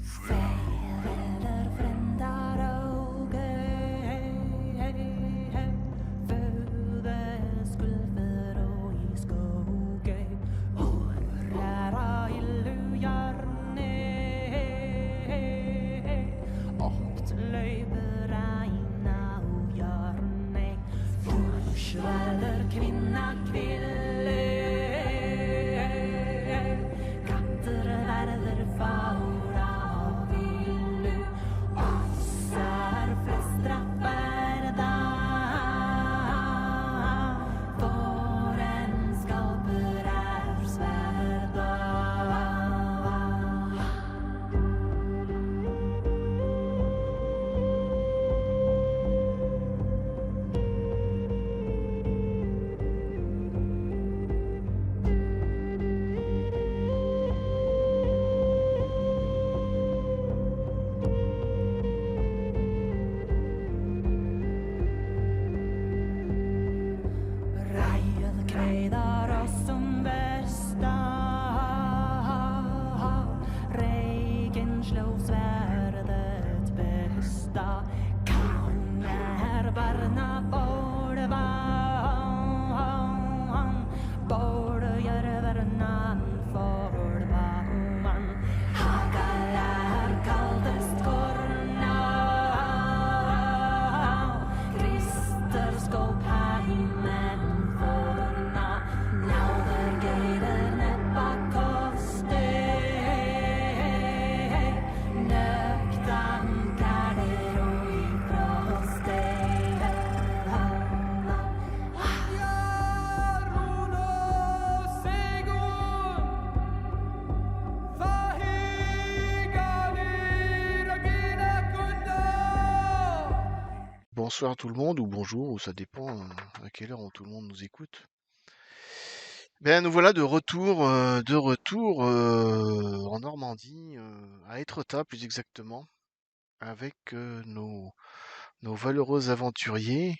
Fäder, frändar födes gulfer och i skoge Hurra, illu jarne Opt löjper aina och jarne Forsväder kvinna kville Katter värder faura av illu Ossar flestra värda Våren skalper är svärda Rajel kläder oss som bästa Regen slog svärdet bästa Kangar barna borvan Borgjärvernan forvan Hagalar kaldest korna Krister skåp heimen forna Nauder geider neppa koste Nøktan kärder och i froste Bonsoir tout le monde, ou bonjour, ou ça dépend à quelle heure tout le monde nous écoute. Ben nous voilà de retour en Normandie, à Étretat plus exactement, avec nos valeureux aventuriers.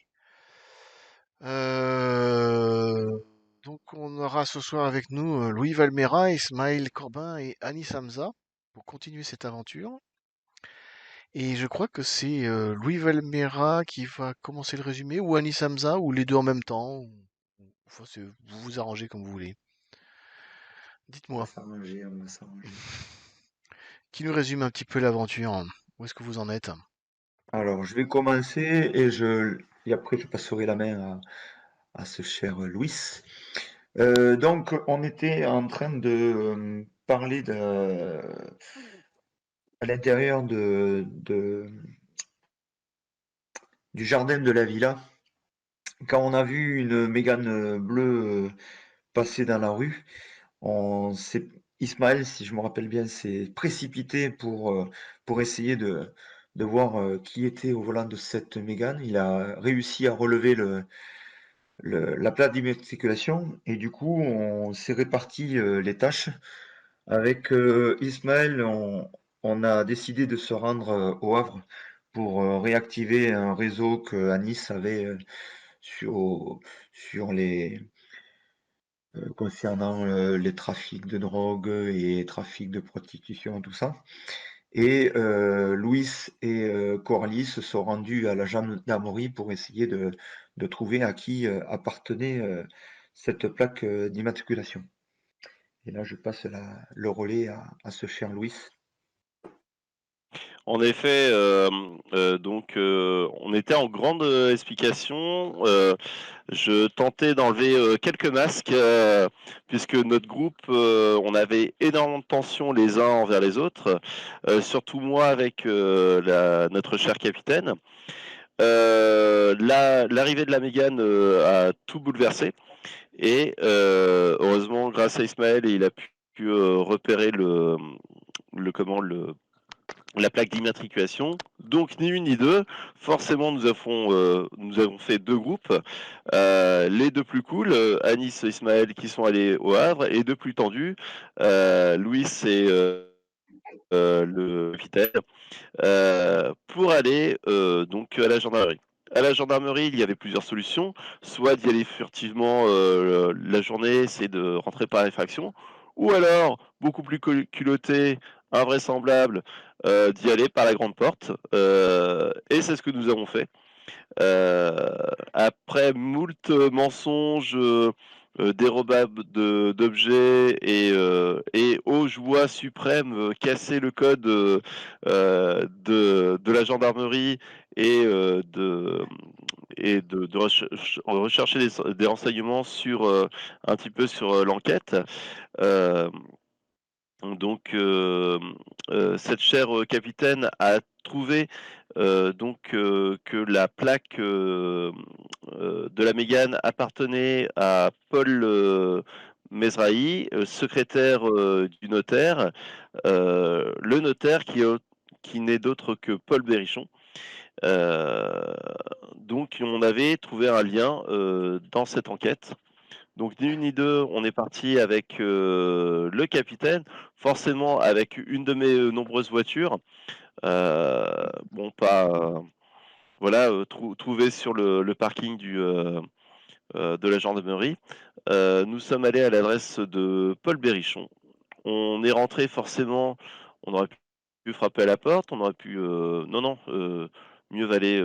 Donc on aura ce soir avec nous Louis Valmera, Ismaël Corbin et Anis Hamza pour continuer cette aventure. Et je crois que c'est Louis Valmera qui va commencer le résumé, ou Anis Hamza, ou les deux en même temps. Enfin, vous vous arrangez comme vous voulez. On va Dites-moi, s'arranger, on va s'arranger. qui nous résume un petit peu l'aventure? Où est-ce que vous en êtes? Alors, je vais commencer et après je passerai la main à ce cher Louis. Donc, on était en train de parler à l'intérieur du jardin de la villa. Quand on a vu une Mégane bleue passer dans la rue, Ismaël, si je me rappelle bien, s'est précipité pour essayer de voir qui était au volant de cette Mégane. Il a réussi à relever la plaque d'immatriculation et du coup, on s'est réparti les tâches. Avec Ismaël, on a décidé de se rendre au Havre pour réactiver un réseau que Anis avait sur concernant les trafics de drogue et trafic de prostitution, tout ça. Et Louis et Coralie se sont rendus à la gendarmerie pour essayer de trouver à qui appartenait cette plaque d'immatriculation. Et là, je passe le relais à ce cher Louis. En effet, donc on était en grande explication. Je tentais d'enlever quelques masques puisque notre groupe, on avait énormément de tensions les uns envers les autres, surtout moi avec notre cher capitaine. L'arrivée de la Mégane a tout bouleversé et heureusement, grâce à Ismaël, il a pu repérer la plaque d'immatriculation. Donc ni une ni deux. Forcément, nous avons fait deux groupes. Les deux plus cool, Anis et Ismaël qui sont allés au Havre, et deux plus tendus, Louis et le capitaine, pour aller donc à la gendarmerie. À la gendarmerie, il y avait plusieurs solutions. Soit d'y aller furtivement la journée, c'est de rentrer par effraction, ou alors, beaucoup plus culotté, invraisemblable d'y aller par la grande porte. Et c'est ce que nous avons fait. Après moult mensonges, dérobables d'objets et aux joies suprêmes, casser le code de la gendarmerie et rechercher des renseignements sur un petit peu sur l'enquête. Euh, cette chère capitaine a trouvé que la plaque de la Mégane appartenait à Paul Mesrahi, secrétaire du notaire, le notaire qui n'est d'autre que Paul Berrichon. Donc on avait trouvé un lien dans cette enquête. Donc ni une ni deux, on est parti avec le capitaine, forcément avec une de mes nombreuses voitures. Bon, pas voilà, trouvée sur le parking de la gendarmerie. Nous sommes allés à l'adresse de Paul Berrichon. On est rentré forcément, on aurait pu frapper à la porte, on aurait pu non, mieux valait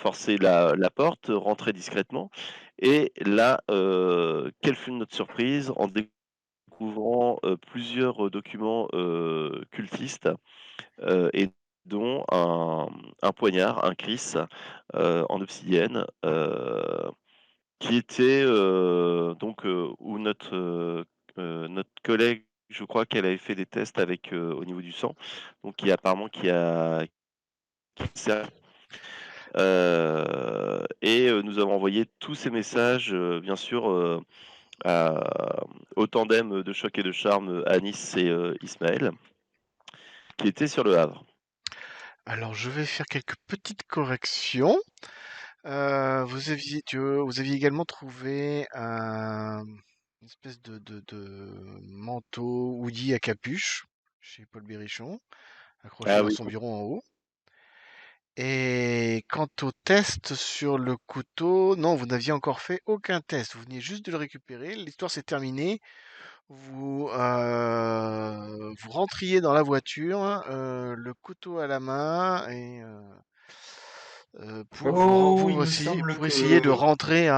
forcer la porte, rentrer discrètement. Et là, quelle fut notre surprise en découvrant plusieurs documents cultistes, et dont un poignard, un Chris en obsidienne, qui était où notre collègue, je crois qu'elle avait fait des tests avec au niveau du sang, donc qui a servi. Nous avons envoyé tous ces messages, bien sûr, au tandem de Choc et de Charme, Anis et Ismaël, qui étaient sur le Havre. Alors, je vais faire quelques petites corrections. Vous aviez également trouvé une espèce de manteau hoodie à capuche chez Paul Berrichon, accroché Ah dans oui. son bureau en haut. Et quant au test sur le couteau, non, vous n'aviez encore fait aucun test. Vous veniez juste de le récupérer. L'histoire s'est terminée. Vous rentriez dans la voiture, le couteau à la main et Oh, il me semble pour essayer de que rentrer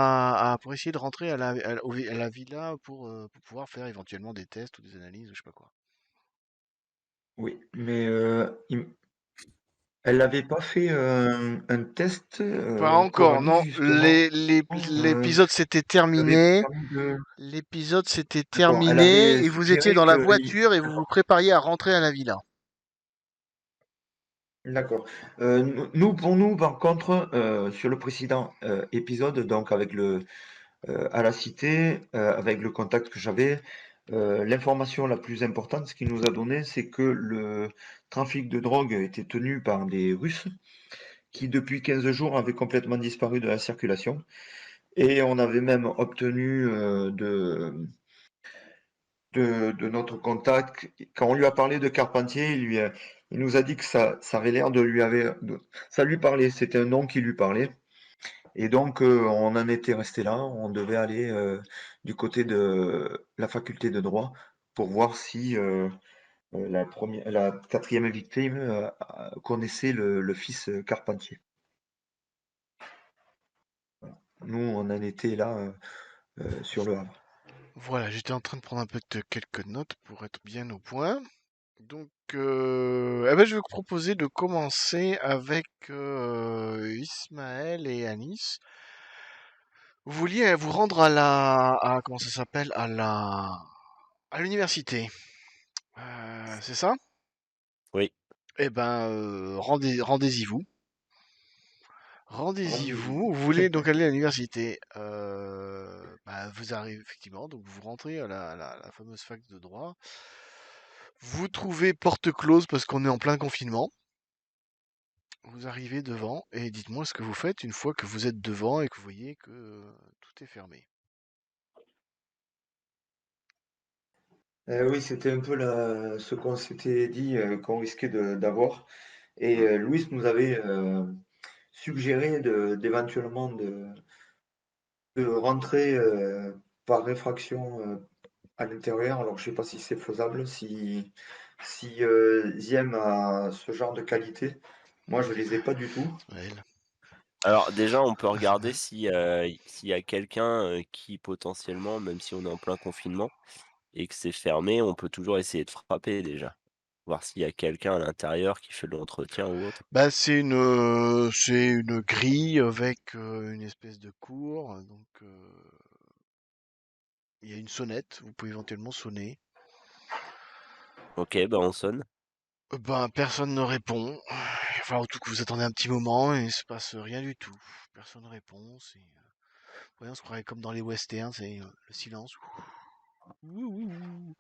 pour essayer de rentrer à la villa pour pouvoir faire éventuellement des tests ou des analyses ou je sais pas quoi. oui, mais elle n'avait pas fait un test Pas pour encore, Annie, non. justement. L'épisode s'était Elle avait terminé. parlé de... L'épisode s'était D'accord, elle terminé avait et vous étiez suggéré dans la que... voiture et vous vous D'accord, prépariez à rentrer à la villa. d'accord. Pour nous, par contre, sur le précédent épisode, donc avec à la cité, avec le contact que j'avais, l'information la plus importante, ce qu'il nous a donné, c'est que le trafic de drogue était tenu par des Russes qui, depuis 15 jours, avaient complètement disparu de la circulation. Et on avait même obtenu de notre contact, quand on lui a parlé de Carpentier, il nous a dit que ça avait l'air ça lui parlait, c'était un nom qui lui parlait. Et donc, on en était resté là. On devait aller du côté de la faculté de droit pour voir si la quatrième victime connaissait le fils Carpentier. Nous, on en était là sur le Havre. Voilà, j'étais en train de prendre quelques notes pour être bien au point. Donc, je vais vous proposer de commencer avec Ismaël et Anis. Vous vouliez vous rendre comment ça s'appelle, à l'université. C'est ça? Oui. Eh ben, rendez-y vous. Rendez-y Rendez-vous. vous. Vous voulez donc aller à l'université. Vous arrivez effectivement, donc vous rentrez à la fameuse fac de droit. Vous trouvez porte close parce qu'on est en plein confinement. Vous arrivez devant et dites-moi ce que vous faites une fois que vous êtes devant et que vous voyez que tout est fermé. Oui, c'était un peu ce qu'on s'était dit qu'on risquait d'avoir. Et Louis nous avait suggéré d'éventuellement de rentrer par réfraction à l'intérieur. Alors, je sais pas si c'est faisable, si Ziem a ce genre de qualité. Moi, je les ai pas du tout. Elle. Alors déjà, on peut Ah, c'est regarder mal. si, s'il y a quelqu'un, qui potentiellement, même si on est en plein confinement et que c'est fermé, on peut toujours essayer de frapper déjà. Voir s'il y a quelqu'un à l'intérieur qui fait de l'entretien ou autre. Bah, c'est une grille avec une espèce de cour. Donc, il y a une sonnette. Vous pouvez éventuellement sonner. OK, bah, on sonne. Ben, personne ne répond. Il va falloir tout que vous attendez un petit moment et il se passe rien du tout. Personne ne répond. Ouais, on se croirait comme dans les westerns, c'est le silence. Ouh, ouh, ouh.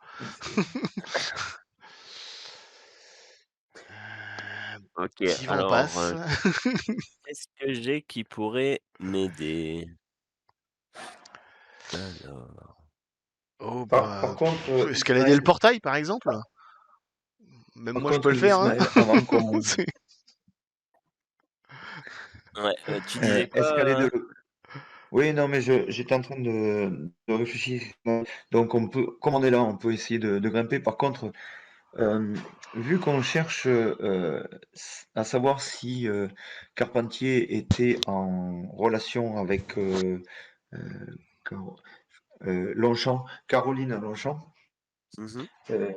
Un OK, petit vent alors, passe. qu'est-ce que j'ai qui pourrait m'aider? Alors, Oh Par bah, contre, escalader le Ismaël, portail, par exemple. Même par moi, je peux contre, le faire, hein. Ismaël, avant qu'on C'est- ouais, tu disais escalader quoi, le... Oui, non, mais j'étais en train de réfléchir. Donc, on peut, comme on est là, on peut essayer de grimper. Par contre, vu qu'on cherche à savoir si Carpentier était en relation avec euh, Car- Longchamp, Caroline Longchamp, Mmh. euh,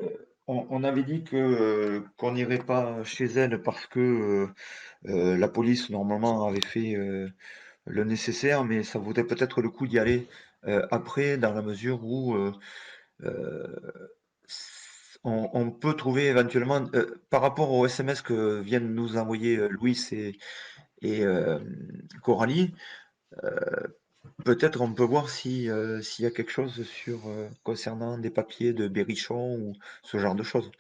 on avait dit que qu'on n'irait pas chez elle parce que la police normalement avait fait le nécessaire, mais ça vaudrait peut-être le coup d'y aller après, dans la mesure où euh, on peut trouver éventuellement, par rapport au SMS que viennent nous envoyer Louis et Coralie, peut-être on peut voir si, s'il y a quelque chose sur, concernant des papiers de Berrichon ou ce genre de choses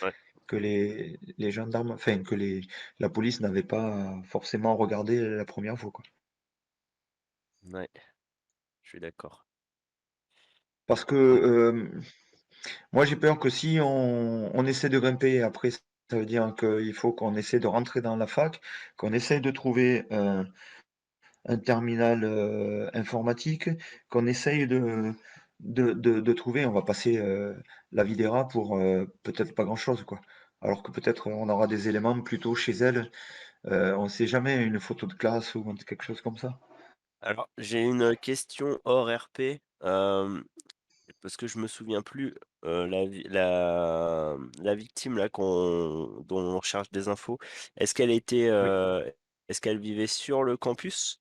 Ouais, que les gendarmes, enfin que la police n'avait pas forcément regardé la première fois, quoi. ouais, je suis d'accord. Parce que moi j'ai peur que si on essaie de grimper, après ça veut dire qu'il faut qu'on essaie de rentrer dans la fac, qu'on essaie de trouver un terminal informatique, qu'on essaye de trouver, on va passer la vie des rats pour peut-être pas grand-chose, quoi. Alors que peut-être on aura des éléments plutôt chez elle, on ne sait jamais, une photo de classe ou quelque chose comme ça. Alors, j'ai une question hors RP, parce que je me souviens plus, la victime là dont on recherche des infos, est-ce qu'elle était, Oui. est-ce qu'elle vivait sur le campus?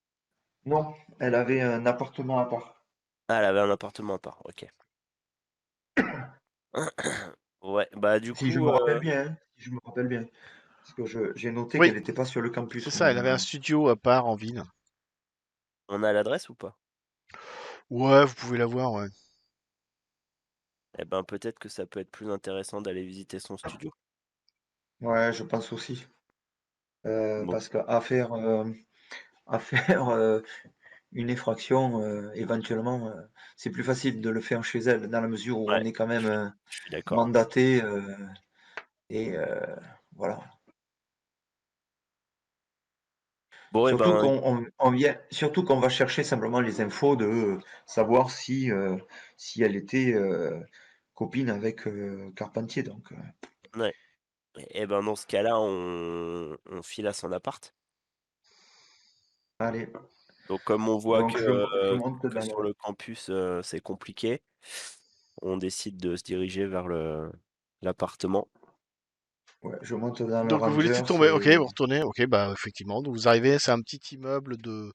Non, elle avait un appartement à part. Ah, elle avait un appartement à part, OK. Ouais, bah, du Si je coup, me rappelle bien, hein, si je me rappelle bien. Parce que j'ai noté Oui, qu'elle n'était pas sur le c'est campus, ça, elle mais avait un studio à part en ville. on a l'adresse ou pas? Ouais, vous pouvez la voir, ouais. Eh ben, peut-être que ça peut être plus intéressant d'aller visiter son studio. ouais, je pense aussi. Bon, Parce qu'à faire, à faire une effraction, éventuellement, c'est plus facile de le faire chez elle, dans la mesure où ouais, on est quand même je suis d'accord. mandaté, et voilà. Bon, et Surtout ben, on vient, surtout qu'on va chercher simplement les infos de savoir si elle était copine avec Carpentier. Donc, ouais, et ben, dans ce cas-là, on file à son appart. allez, Donc comme on voit donc je monte que dans sur le, le campus, c'est compliqué, on décide de se diriger vers le l'appartement. ouais, je monte dans le Donc vous laissez Rangers tomber, ok, et vous retournez, ok, bah effectivement, donc vous arrivez, c'est un petit immeuble de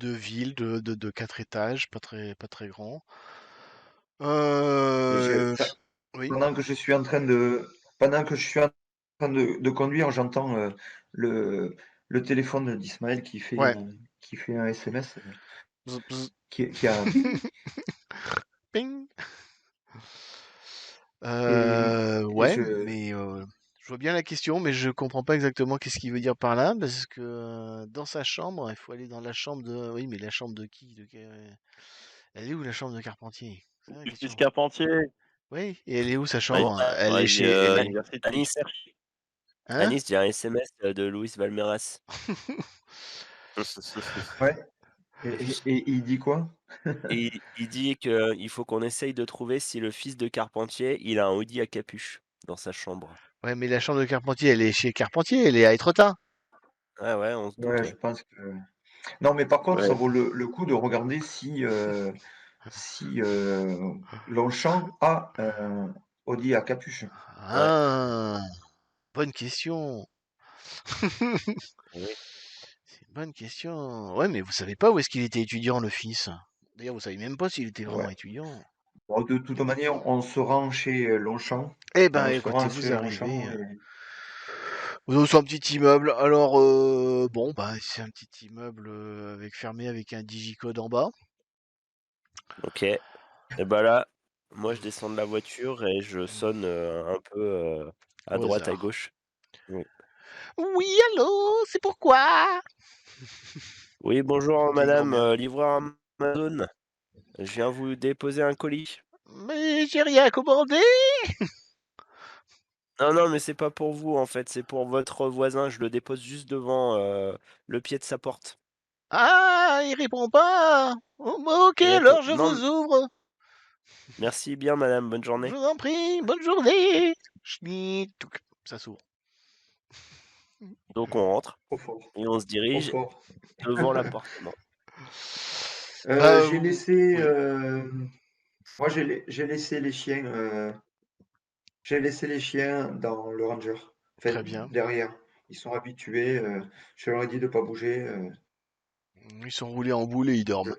ville de 4 étages, pas très grand. et Euh, oui, pendant que je suis en train de conduire, j'entends le, le téléphone d'Ismaël ouais. qui fait un SMS Bzz, bzz. qui a bing Ping. et Ouais, je, mais je vois bien la question, mais je comprends pas exactement qu'est-ce qu'il veut dire par là, parce que dans sa chambre, il faut aller dans la chambre de. Oui, mais la chambre de qui? Elle est où la chambre de Carpentier? C'est ça la Justice question. Carpentier, Oui, et elle est où sa Ouais, chambre? Elle à est chez. Elle est. l'université, il Anis, cherche. Hein? Anis, j'ai un SMS, de Luis Valmeras. ouais, et il dit quoi? Et il dit qu'il faut qu'on essaye de trouver si le fils de Carpentier, il a un Audi à capuche. dans sa chambre. Ouais, mais la chambre de Carpentier, elle est chez Carpentier, elle est à Étretat. Ah ouais, on se doute, Ouais, ouais. je pense que. Non, mais par contre, ça Ouais. vaut le coup de regarder si Longchamp a un Audi à capuche. Ouais, Ah, bonne question. oui. C'est une bonne question. Ouais, mais vous savez pas où est-ce qu'il était étudiant, le fils. D'ailleurs, vous savez même pas s'il était vraiment Ouais. étudiant. Bon, de toute manière, on se rend chez Longchamp. Eh ben, On se écoutez, rend vous chez arrivez. Longchamp et C'est un petit immeuble. Alors, bon, bah, c'est un petit immeuble avec fermé avec un digicode en bas. Ok. Et bah là, moi je descends de la voiture et je sonne un peu à Au droite, à hasard. gauche. Oui, Oui, allô, c'est pourquoi? oui, bonjour Dit madame, grand-mère. livreur Amazon. Je viens vous déposer un colis. Mais j'ai rien commandé. Non, non, mais c'est pas pour vous en fait, c'est pour votre voisin. Je le dépose juste devant le pied de sa porte. Ah, il répond pas. Oh, bah, ok, Il répond alors je non, vous ouvre. merci bien madame, bonne Je journée. vous en prie, bonne journée. Schnittouc. Ça s'ouvre. Donc on rentre trop fort, et on se trop dirige fort. devant l'appartement. Bah, J'ai laissé, oui, moi j'ai laissé les chiens, dans le Ranger, enfin très bien. derrière. Ils sont habitués. Je leur ai dit de pas bouger. Ils sont roulés en boule et ils dorment.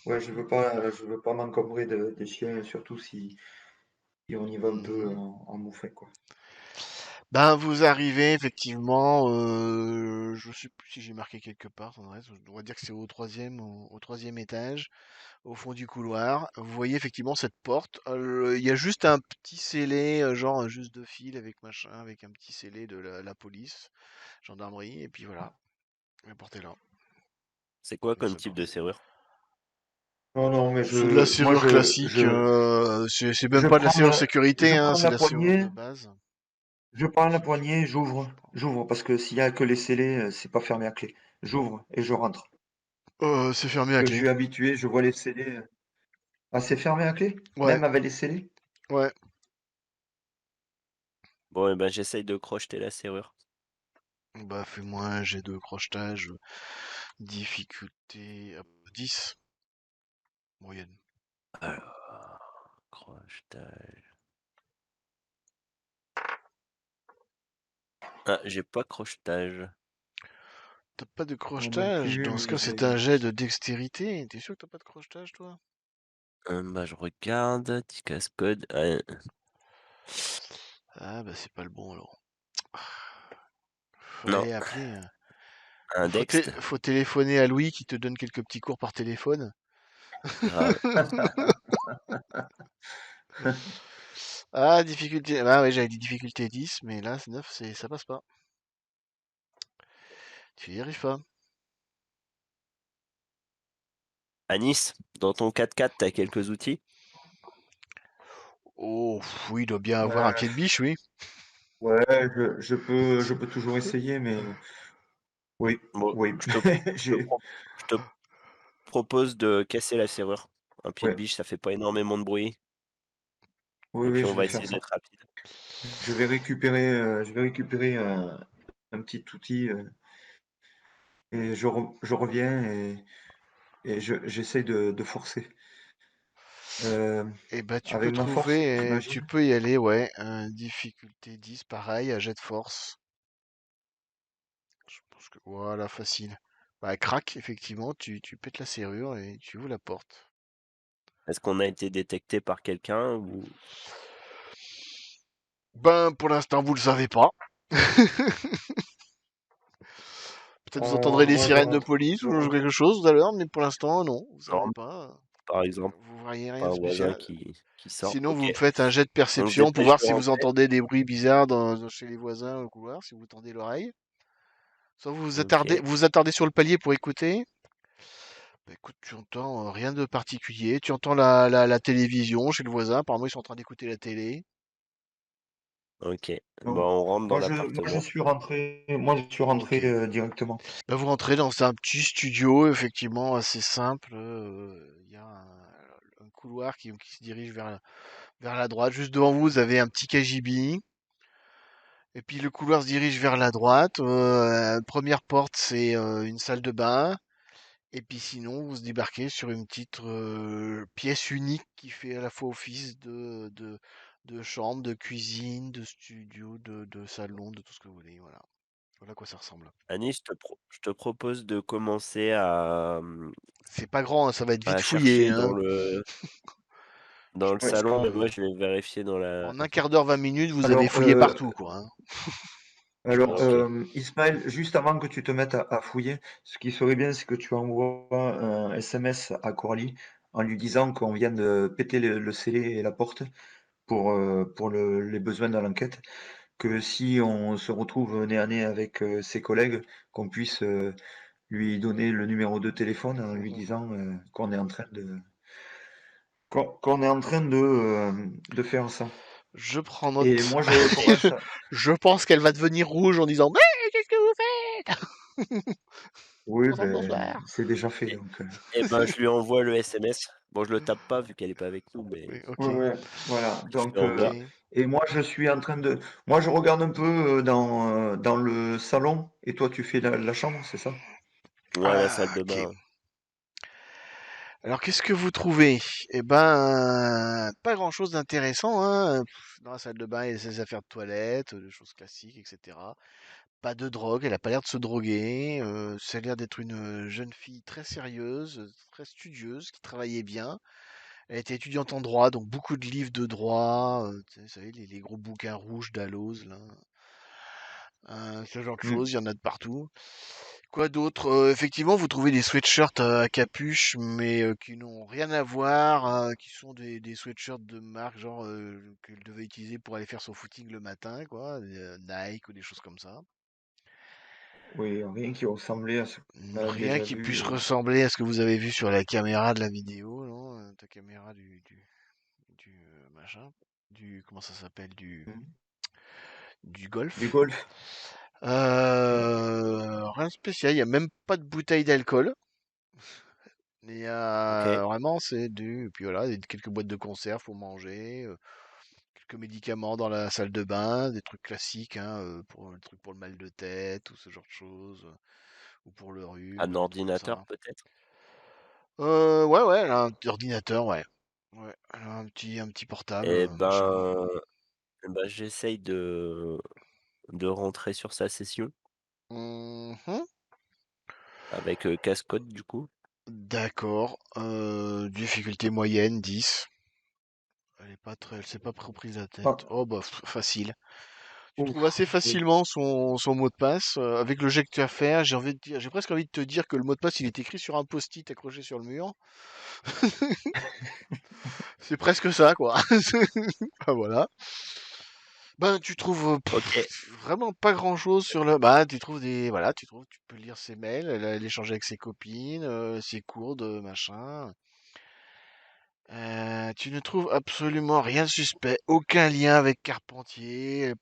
Je, ouais, je veux pas m'encombrer des chiens, surtout si on y va un peu Mhm. en moufette, quoi. Ben, vous arrivez effectivement, je sais plus si j'ai marqué quelque part, en vrai, je dois dire que c'est au troisième étage, au fond du couloir. Vous voyez effectivement cette porte. Il y a juste un petit scellé, genre juste de fil avec machin, avec un petit scellé de la police, gendarmerie, et puis voilà, la porte est là. C'est quoi Et comme ça type de passe. serrure? Non, non, mais C'est de la moi serrure classique, c'est même pas de la serrure je sécurité, hein, prends c'est de la la serrure poignée, de base. j'ouvre parce que s'il y a que les scellés, c'est pas fermé à clé. J'ouvre et je rentre. C'est fermé Parce à que je clé. suis habitué, je vois les scellés. Ah, c'est fermé à clé? Ouais, Même avec les scellés? ouais. Bon, et ben j'essaye de crocheter la serrure. Bah, fais-moi un jet de crochetage, difficulté 10, moyenne. Alors, crochetage. Ah, j'ai pas crochetage. T'as pas de Moi non crochetage? plus, Dans ce mais cas, c'est un jet de dextérité. T'es sûr que t'as pas de crochetage, toi? Bah, je regarde, petit casse-code. Ah, bah, c'est pas le bon, alors. Faut Non, aller appeler. un dext. Faut téléphoner à Louis qui te donne quelques petits cours par téléphone. Grave. Ah, difficulté. Ah, ouais, j'avais dit difficulté 10, mais là, c'est 9, ça passe pas. Tu y arrives pas. À Nice, dans ton 4x4, t'as quelques outils? Oh, oui, il doit bien avoir un Euh, pied de biche, oui. ouais, je peux toujours essayer, mais oui, Bon, oui. je te, J'ai, pro- je te propose de casser la serrure. Un pied de ouais, biche, ça fait pas énormément de bruit. oui, Et oui, puis on je vais va faire essayer ça. d'être rapide. Je vais récupérer un petit outil et je reviens et j'essaie de forcer. Euh, Et bah, tu peux avec ma force, trouver, tu j'imagine. peux y aller, ouais. Difficulté 10, pareil, à jet de force. Je pense que, voilà, facile. Bah, crac, effectivement, tu pètes la serrure et tu ouvres la porte. Est-ce qu'on a été détecté par quelqu'un ou... Ben, pour l'instant, vous le savez pas. Peut-être vous entendrez des On sirènes de verra. police On ou verra. quelque chose tout à l'heure, mais pour l'instant, non, vous savez Non, pas. par exemple, Vous voyez rien pas de un voisin spécial. qui sort? Sinon, vous Ok. me faites un jet de On se perception pour dépêche voir de si vous rentrer. entendez des bruits bizarres chez les voisins au couloir, si vous tendez l'oreille. Soit Ok. vous vous attardez sur le palier pour écouter. Bah, écoute, tu entends rien de particulier. Tu entends la télévision chez le voisin. Apparemment, ils sont en train d'écouter la télé. Ok. Bon, Non. on rentre dans Moi, je l'appartement. suis rentré. Moi, je suis Ok. rentré directement. Bah, vous rentrez dans un petit studio, effectivement, assez simple. Il y a un couloir qui se dirige vers la droite. Juste devant vous, vous avez un petit KGB. Et puis le couloir se dirige vers la droite. Première porte, c'est une salle de bain. Et puis sinon, vous se débarquez sur une petite pièce unique qui fait à la fois office de chambre, de cuisine, de studio, de salon, de tout ce que vous voulez. Voilà. Voilà à quoi ça ressemble. Annie, je te propose de commencer à, C'est pas grand, hein, ça va être vite à fouillé, chercher hein. dans le Ouais. salon, et moi je vais vérifier dans la. En un quart d'heure, 20 minutes, vous avez Alors, fouillé partout, quoi, hein. alors Ok. Ismaël, juste avant que tu te mettes à fouiller, ce qui serait bien, c'est que tu envoies un SMS à Coralie en lui disant qu'on vient de péter le scellé et la porte pour les besoins de l'enquête, que si on se retrouve nez à nez avec ses collègues, qu'on puisse lui donner le numéro de téléphone en lui disant qu'on est en train de faire ça. Je prends Et note. moi, je commence à... Je pense qu'elle va devenir rouge en disant mais qu'est-ce que vous faites? Oui, Bonsoir, ben, bonsoir. c'est déjà fait, Et, donc... et ben je lui envoie le SMS. Bon, je le tape pas vu qu'elle est pas avec nous, mais Oui, ok, Ouais, ouais, voilà. je lui Donc, ok. envoie. et moi, je suis en train de... Moi, je regarde un peu dans le salon, et toi, tu fais la chambre, c'est ça? Ouais, la salle Ah, de ok. bain. Alors qu'est-ce que vous trouvez? Eh ben, pas grand-chose d'intéressant, hein. Dans la salle de bain, il y a ses affaires de toilette, des choses classiques, etc. Pas de drogue, elle a pas l'air de se droguer. Ça a l'air d'être une jeune fille très sérieuse, très studieuse, qui travaillait bien. Elle était étudiante en droit, donc beaucoup de livres de droit, tu sais, vous savez, les gros bouquins rouges d'Alloz, là. Ce genre de Hmm. choses, il y en a de partout. Quoi d'autre? Effectivement, vous trouvez des sweatshirts à capuche, mais qui n'ont rien à voir, qui sont des sweatshirts de marque, genre qu'elle devait utiliser pour aller faire son footing le matin, quoi, Nike ou des choses comme ça. Oui, rien qui ressemblait à ce qu'on a Rien déjà qui vu. puisse ressembler à ce que vous avez vu sur la caméra de la vidéo, non? Ta caméra du machin, comment ça s'appelle, Hmm. du Du golf. golf. Rien de spécial, il n'y a même pas de bouteille d'alcool. Il y Ok. a vraiment, c'est du, et puis voilà, quelques boîtes de conserve pour manger, quelques médicaments dans la salle de bain, des trucs classiques, hein, pour le truc pour le mal de tête ou ce genre de choses, ou pour le rhume, Un des trucs comme ordinateur ça. peut-être? Ouais, ouais, elle a un petit ordinateur, ouais. Ouais, elle a un petit portable, Eh machin. ben, j'essaye de rentrer sur sa session Mhm. avec casse-code du coup. D'accord. Difficulté moyenne, 10. Elle s'est pas prise la tête. Ah, Oh bah facile. Tu trouves ouf, assez oui. facilement son mot de passe. Avec le jet que tu as fait, j'ai presque envie de te dire que le mot de passe il est écrit sur un post-it accroché sur le mur. C'est presque ça, quoi. Ah, voilà. Ben tu trouves Ok. vraiment pas grand-chose sur le. Bah tu trouves voilà, tu peux lire ses mails. Elle échange avec ses copines, ses cours de machin. Tu ne trouves absolument rien de suspect, aucun lien avec Carpentier,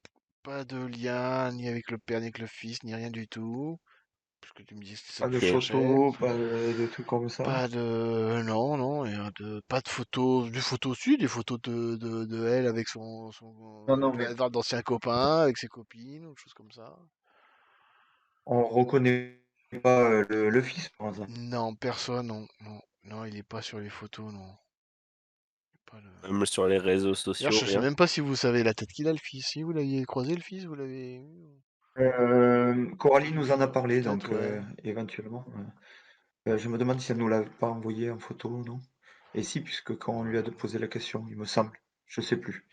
pas de lien ni avec le père ni avec le fils, ni rien du tout. Parce que tu me dis que c'était ça Pas que de tu Ok. cherchais. photos, pas de trucs comme ça. Pas de, non, non, pas de photos, des photos aussi, des photos de elle avec Non, elle non, peut mais avoir d'anciens copains, avec ses copines, ou des choses comme ça. on reconnaît pas le fils, par exemple. Non, personne, non, non, non, il est pas sur les photos, non. Pas le... Même sur les réseaux D'ailleurs, sociaux, je sais rien. même pas si vous savez la tête qu'il a, le fils. Si vous l'aviez croisé, le fils, vous l'avez vu Coralie nous en a parlé, peut-être, donc ouais. éventuellement. Je me demande si elle nous l'a pas envoyé en photo, non? Et si, puisque quand on lui a posé la question, il me semble. Je sais plus.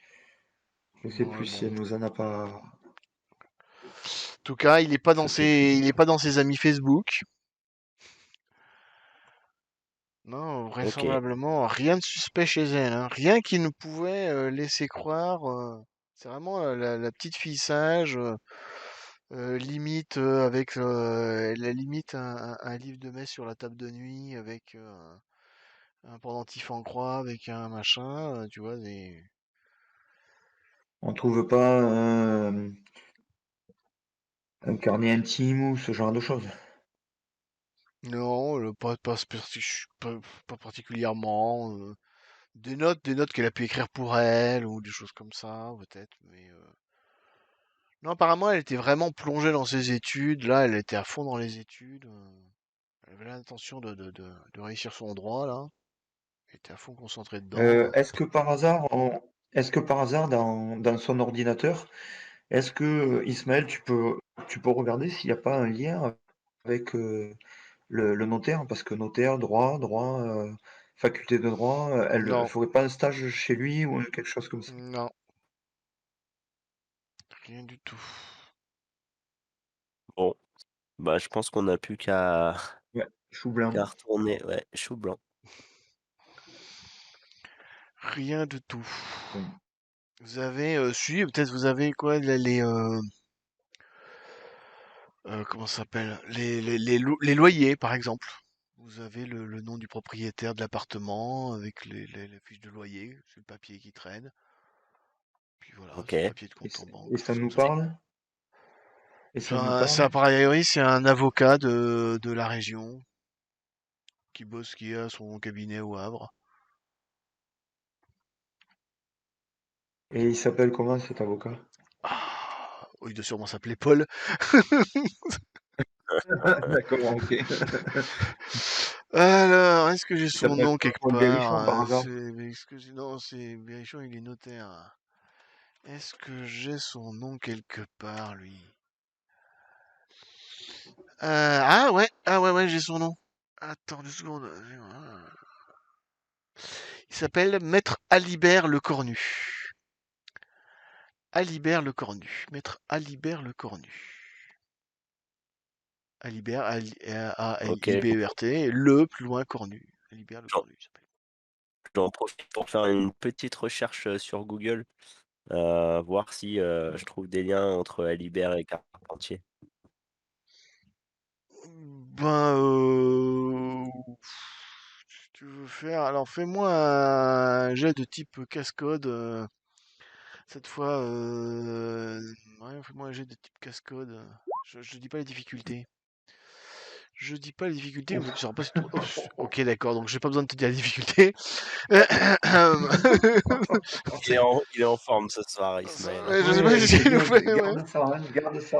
Je sais Ouais, plus si bon. elle nous en a pas. En tout cas, Je sais plus. il est pas dans ses amis Facebook. Non, Ok. vraisemblablement, rien de suspect chez elle, hein. Rien qui ne pouvait laisser croire. C'est vraiment la petite fille sage, limite avec la limite un livre de messe sur la table de nuit avec un pendentif en croix avec un machin, tu vois. On trouve pas un carnet intime ou ce genre de choses. Non, pas particulièrement. des notes qu'elle a pu écrire pour elle ou des choses comme ça, peut-être. Mais non, apparemment, elle était vraiment plongée dans ses études. Là, elle était à fond dans les études. Elle avait l'intention de réussir son droit, là. Elle était à fond concentrée dedans. Est-ce que par hasard, dans son ordinateur, est-ce que Ismaël, tu peux regarder s'il n'y a pas un lien avec le notaire, parce que notaire, droit, faculté de droit, elle Non, ferait pas un stage chez lui ou quelque chose comme ça. non, rien du tout. Bon, bah, je pense qu'on n'a plus qu'à Ouais, chou blanc. qu'à retourner, ouais, chou blanc. Rien du tout. Bon. Vous avez, si, peut-être vous avez quoi, comment ça s'appelle? Les loyers, par exemple. Vous avez le nom du propriétaire de l'appartement avec les fiches de loyer, c'est le papier qui traîne. Puis voilà, Ok. c'est le papier de Et, compte en banque, et des ça choses nous comme ça. parle? Et ça nous parle? Ça, a priori, c'est un avocat de la région qui a son cabinet au Havre. Et il s'appelle comment cet avocat? Ah, il doit sûrement s'appeler Paul. D'accord, ok. Alors, est-ce que j'ai Il son s'appelle nom pas quelque Paul part? Berrichon par hasard? Non, c'est Berrichon, il est notaire. Est-ce que j'ai son nom quelque part, lui? Ah ouais, j'ai son nom. Attends 2 secondes. Il s'appelle Maître Alibert Lecornu. Alibert Lecornu. Maître Alibert Lecornu. Alibert, Ok, A-L-I-B-E-R-T, le plus loin Cornu. Alibert j'en Lecornu, il s'appelle. j'en profite pour faire une petite recherche sur Google, voir si je trouve des liens entre Alibert et Carpentier. Ben, si tu veux faire, alors fais-moi un jet de type cascode. Cette fois, ouais, fais-moi un jet de type cascode. Je dis pas les difficultés. Je dis pas les difficultés, comme ça tu sauras pas si tu... ok, d'accord, donc j'ai pas besoin de te dire les difficultés. Il est en forme ce soir, Ismaël. Je sais pas Ouais, si c'est c'est nous bien, fait. Ouais. garde ça, hein, garde ça.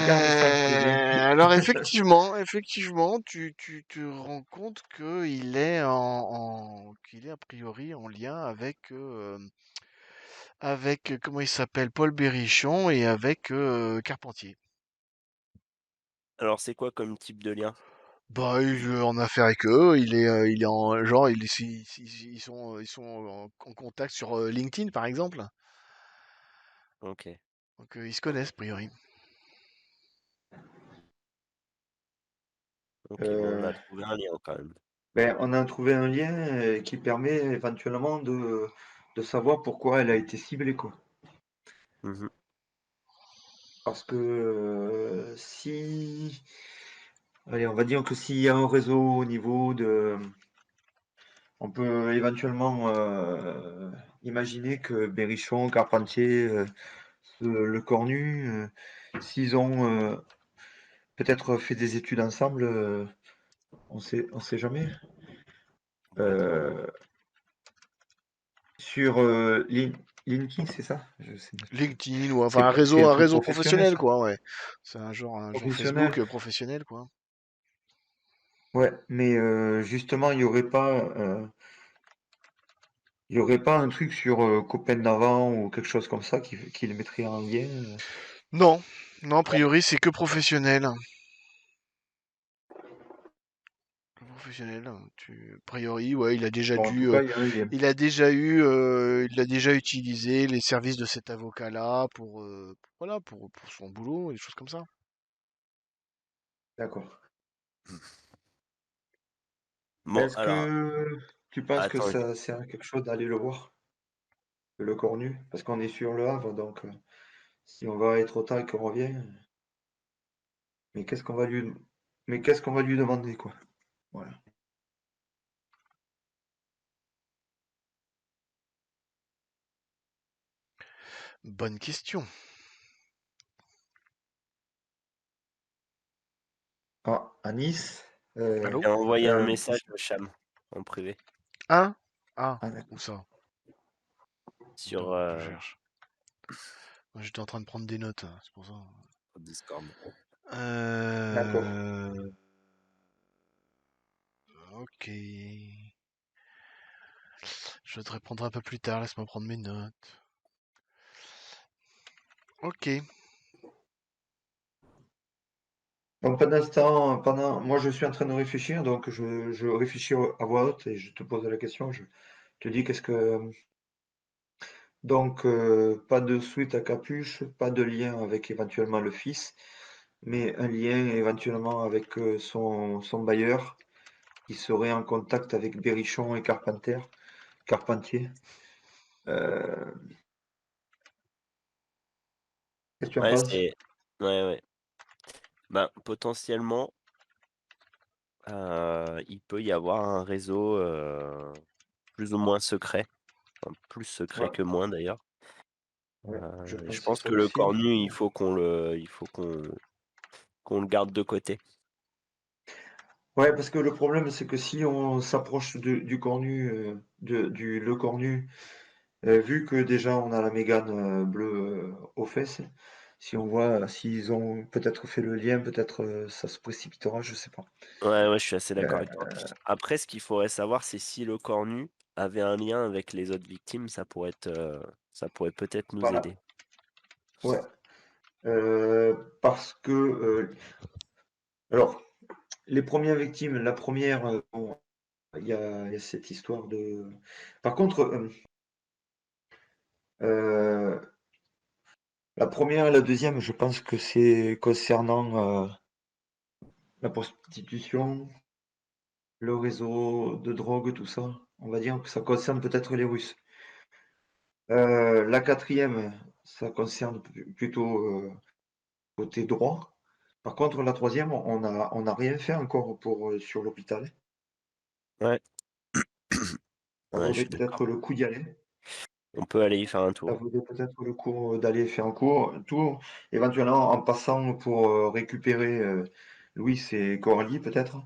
Garde ça, c'est bien. Alors effectivement, tu te rends compte qu'il est qu'il est a priori en lien avec comment il s'appelle, Paul Berrichon et avec Carpentier. Alors, c'est quoi comme type de lien? Bah, il est en affaire avec eux. Il est en genre, ils sont en contact sur LinkedIn par exemple. Ok, Donc ils se connaissent a priori. ok, bon, on Euh, a trouvé un lien quand même. ben, on a trouvé un lien qui permet éventuellement de savoir pourquoi elle a été ciblée, quoi. Mhm. Parce que si, allez, on va dire que s'il y a un réseau au niveau de, on peut éventuellement imaginer que Berrichon, Carpentier, Le Cornu, s'ils ont peut-être fait des études ensemble, on sait jamais. Complètement. Euh, sur LinkedIn, c'est ça? Je sais pas. LinkedIn ou enfin C'est un un truc réseau professionnel, professionnel ça? quoi, ouais. C'est un genre Professionnel. Facebook professionnel quoi. Ouais, mais justement, il y aurait pas un truc sur Copain d'avant ou quelque chose comme ça qui les mettrait en lien. Non, non, a priori c'est que professionnel. Que professionnel. A priori, ouais, Bon, en tout cas, il y a un lien. il a déjà utilisé les services de cet avocat-là voilà, pour son boulot et des choses comme ça. D'accord. Bon, Est-ce alors, que tu penses que attends, ça sert à quelque chose d'aller le voir, le Cornu? Parce qu'on est sur le Havre, donc si on va être trop tard et qu'on revient, mais qu'est-ce qu'on va lui, mais qu'est-ce qu'on va lui demander, quoi? Voilà. Bonne question. Ah, à Nice, Allô? j'ai envoyé un euh, message de Cham en privé. 1? Ah, Ah, où d'accord. ça? sur Attends, je cherche. Moi, j'étais en train de prendre des notes, hein, c'est pour ça. Discord. D'accord. Ok. Je te répondrai un peu plus tard, laisse-moi prendre mes notes. Ok. Donc pendant ce temps, moi je suis en train de réfléchir, donc je réfléchis à voix haute et je te pose la question. Je te dis qu'est-ce que. Donc pas de suite à capuche, pas de lien avec éventuellement le fils, mais un lien éventuellement avec son bailleur qui serait en contact avec Berrichon et Carpentier. Euh, Qu'est-ce que tu en Ouais, penses? c'est. Ouais, ouais. Ben, potentiellement, il peut y avoir un réseau plus ou moins secret. Enfin, plus secret Ouais, que moins d'ailleurs. ouais, je Je pense pense ça que le aussi. cornu, il faut qu'on le garde de côté. Ouais, parce que le problème, c'est que si on s'approche du cornu, le cornu, vu que déjà on a la mégane bleue aux fesses, si on voit s'ils ont peut-être fait le lien, peut-être ça se précipitera, je sais pas. Ouais, ouais, je suis assez d'accord Euh, avec toi. Après, ce qu'il faudrait savoir, c'est si le cornu avait un lien avec les autres victimes, ça pourrait peut-être nous voilà, aider. ouais. Parce que, alors, les premières victimes, la première, bon, il y a cette histoire de. Par contre, euh, la première et la deuxième, je pense que c'est concernant la prostitution, le réseau de drogue, tout ça. On va dire que ça concerne peut-être les Russes. La quatrième, ça concerne plutôt côté droit. Par contre, la troisième, on a rien fait encore pour sur l'hôpital. Ouais, Ça ouais, je vaudrait suis d'accord. peut-être le coup d'y aller. On peut aller y faire un Ça tour. vaudrait peut-être le coup d'aller faire un tour, éventuellement en passant pour récupérer Louis et Coralie peut-être,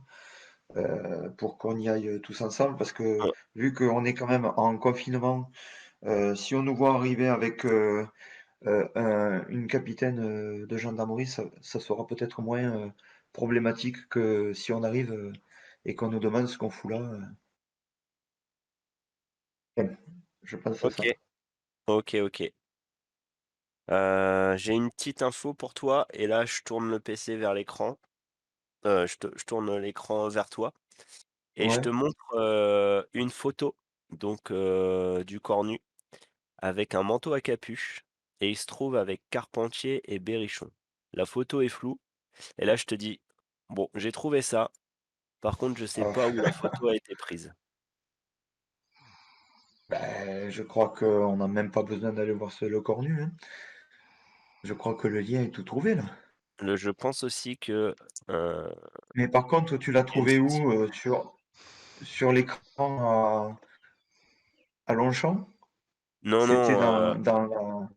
pour qu'on y aille tous ensemble, parce que Ouais, vu qu'on est quand même en confinement, si on nous voit arriver avec une capitaine de gendarmerie, ça sera peut-être moins problématique que si on arrive et qu'on nous demande ce qu'on fout là. Ouais, je pense à ok, ça. ok, ok. J'ai une petite info pour toi, et là, je tourne le PC vers l'écran. Je tourne l'écran vers toi, et je Ouais. te montre une photo donc du cornu avec un manteau à capuche, et il se trouve avec Carpentier et Berrichon. La photo est floue, et là, je te dis, bon, j'ai trouvé ça. Par contre, je sais Ah. pas où la photo a été prise. Ben, je crois qu'on n'a même pas besoin d'aller voir le cornu, hein. Je crois que le lien est tout trouvé là. Je pense aussi que euh, Mais par contre, tu l'as il y a une trouvé où sur l'écran à Longchamp? non, C'était non,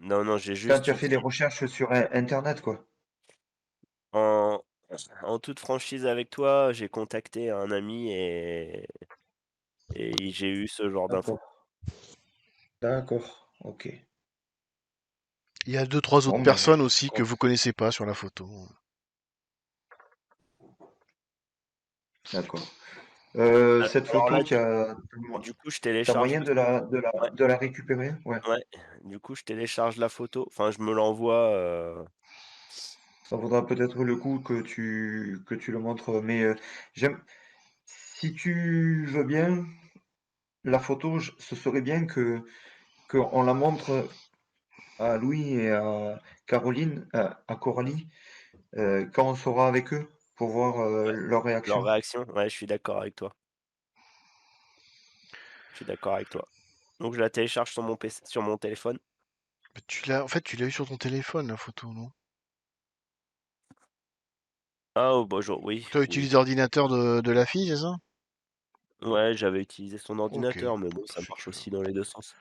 non, non, j'ai quand juste tu as fait des utilisé recherches sur Internet, quoi. en, en toute franchise avec toi, j'ai contacté un ami, et j'ai eu ce genre d'infos. D'accord. D'accord. Ok. Il y a deux, trois autres Bon, ben, personnes aussi que con- vous connaissez pas sur la photo. d'accord. Al Cette alors photo, là, tu du coup, je as télécharge moyen le de ouais, la récupérer? Ouais. ouais, du coup, je télécharge la photo, enfin, je me l'envoie, Ça vaudra peut-être le coup que tu le montres. Mais j'aime, si tu veux bien, la photo, ce serait bien qu'on la montre à Louis et à Caroline, à Coralie, quand on sera avec eux pour voir leur leur réaction. réaction. Ouais, je suis d'accord avec toi. Je suis d'accord avec toi. Donc je la télécharge sur mon PC, sur mon téléphone. Mais tu l'as eu sur ton téléphone, la photo, non? Ah, oh, bonjour, oui, Tu as oui. utilisé l'ordinateur de la fille, c'est ça? Ouais, j'avais utilisé son Ok, ordinateur, mais bon, ça si marche tu veux, aussi dans les 2 sens.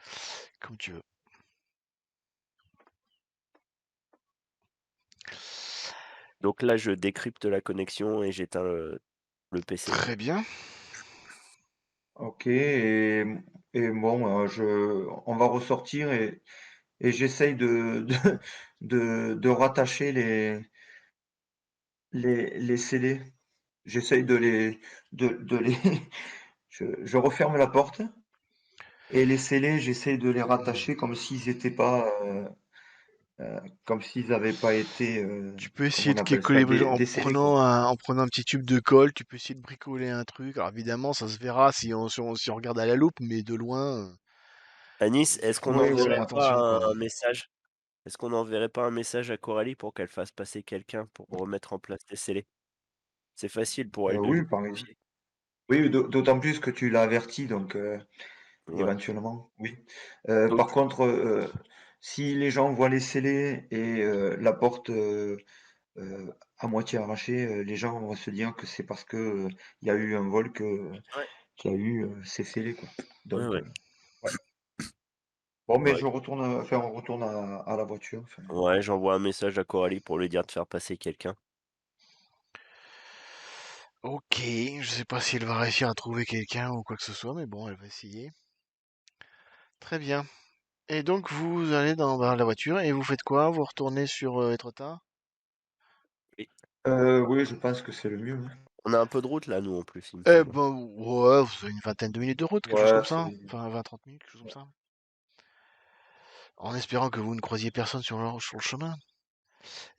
comme tu veux. Donc là, je décrypte la connexion et j'éteins le PC. Très bien. OK et bon, on va ressortir et j'essaye de rattacher les scellés. J'essaye de les je referme la porte et les scellés, j'essaye de les rattacher comme s'ils étaient pas, comme s'ils avaient pas été, Tu peux comment essayer on de appelle ça? coller Descellés, quoi. en prenant un petit tube de colle, tu peux essayer de bricoler un truc. Alors évidemment, ça se verra si on regarde à la loupe, mais de loin, Anis, il est-ce qu'on Oui, faut oui, faire n'enverrait attention, pas quoi. un message? Est-ce qu'on n'enverrait pas un message à Coralie pour qu'elle fasse passer quelqu'un pour remettre en place les scellés? C'est facile pour elle de oui, nous par exemple. confier. Oui, d'autant plus que tu l'as averti donc Ouais. éventuellement, oui. Donc Par contre, si les gens voient les scellés et la porte, à moitié arrachée, les gens vont se dire que c'est parce que, il y a eu un vol que ouais, qu'il y a eu, ces scellés, quoi. ouais, Donc ouais. ouais. Bon, mais Ouais, je retourne, enfin, on retourne à la voiture, enfin, ouais, j'envoie un message à Coralie pour lui dire de faire passer quelqu'un. Ok, je sais pas si elle va réussir à trouver quelqu'un ou quoi que ce soit, mais bon, elle va essayer. Très bien. Et donc vous allez dans la voiture et vous faites quoi? Vous retournez sur Etretat? Oui. oui, je pense que c'est le mieux, hein. On a un peu de route là, nous, en plus, il me Eh semble. ben ouais, vous avez une vingtaine de minutes de route, quelque chose Ouais, comme ça. c'est Enfin 20-30 minutes, quelque chose comme ça. En espérant que vous ne croisiez personne sur le chemin.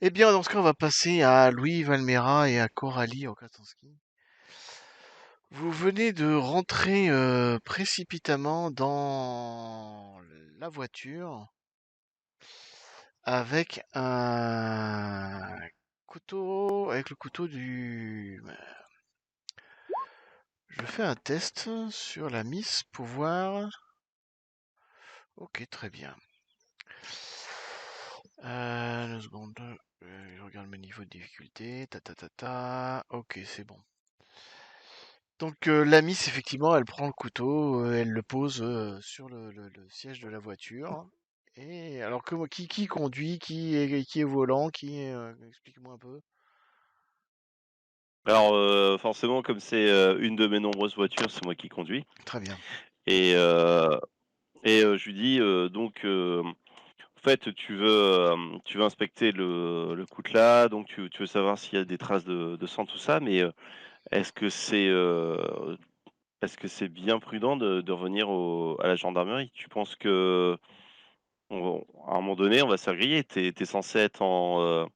Eh bien, dans ce cas, on va passer à Louis Valmera et à Coralie Okatonski. Vous venez de rentrer précipitamment dans la voiture avec avec le couteau du... Je fais un test sur la Miss Pouvoir. Ok, très bien. Une seconde. Je regarde mes niveaux de difficulté. Ta ta ta ta. Ok, c'est bon. Donc la Miss, effectivement, elle prend le couteau, elle le pose sur le siège de la voiture. Et alors qui conduit, qui est au volant, explique-moi un peu. Alors, forcément, comme c'est une de mes nombreuses voitures, c'est moi qui conduis. Très bien. Et, je lui dis, donc, en fait, tu veux inspecter le coutelas, donc tu veux savoir s'il y a des traces de sang, tout ça, mais est-ce que c'est est-ce que c'est bien prudent de revenir à la gendarmerie? Tu penses que à un moment donné, on va se faire griller? T'es censé être Non,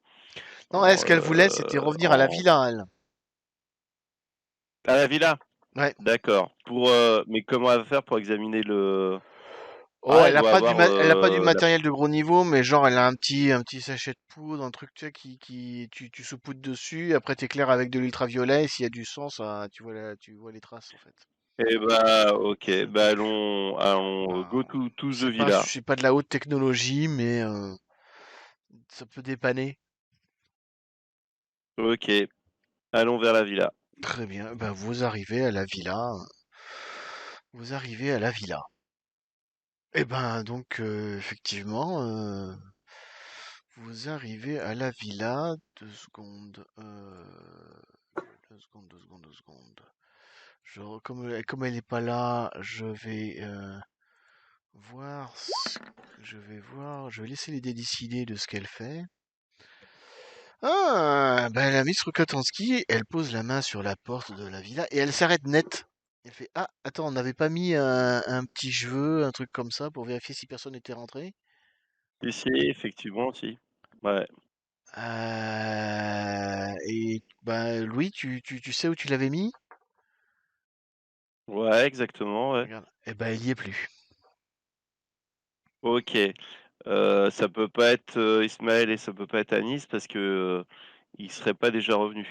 elle, en, ce qu'elle voulait, c'était revenir à la villa, elle. à la villa? Ouais. D'accord. Mais comment elle va faire pour examiner le... Oh, Ah, elle doit avoir elle a pas du matériel de gros niveau, mais genre elle a un petit sachet de poudre, un truc tu sais, tu saupoudres dessus, après t'éclaires avec de l'ultraviolet, et s'il y a du sang, ça, tu vois les traces en fait. Eh bah, ok. C'est Bah, tout. allons, go Voilà. to the villa. C'est pas de la haute technologie, mais ça peut dépanner. Ok. Allons vers la villa. Très bien. Ben, vous arrivez à la villa. Vous arrivez à la villa. Et ben donc effectivement, vous arrivez à la villa. 2 secondes. 2 secondes, 2 secondes, 2 secondes. Comme elle n'est pas là, voir. Je vais voir. Je vais laisser l'idée décider de ce qu'elle fait. Ah, ben la Miss Rukatanski, elle pose la main sur la porte de la villa et elle s'arrête net. Elle fait ah, attends, on n'avait pas mis un petit cheveu, un truc comme ça pour vérifier si personne n'était rentré. Ici, effectivement, si. Ouais. Et ben Louis, tu sais où tu l'avais mis? Ouais, exactement, ouais. Regarde. Et ben il y est plus. Ok. Ça peut pas être Ismaël et ça peut pas être Anis parce que ils seraient pas déjà revenus.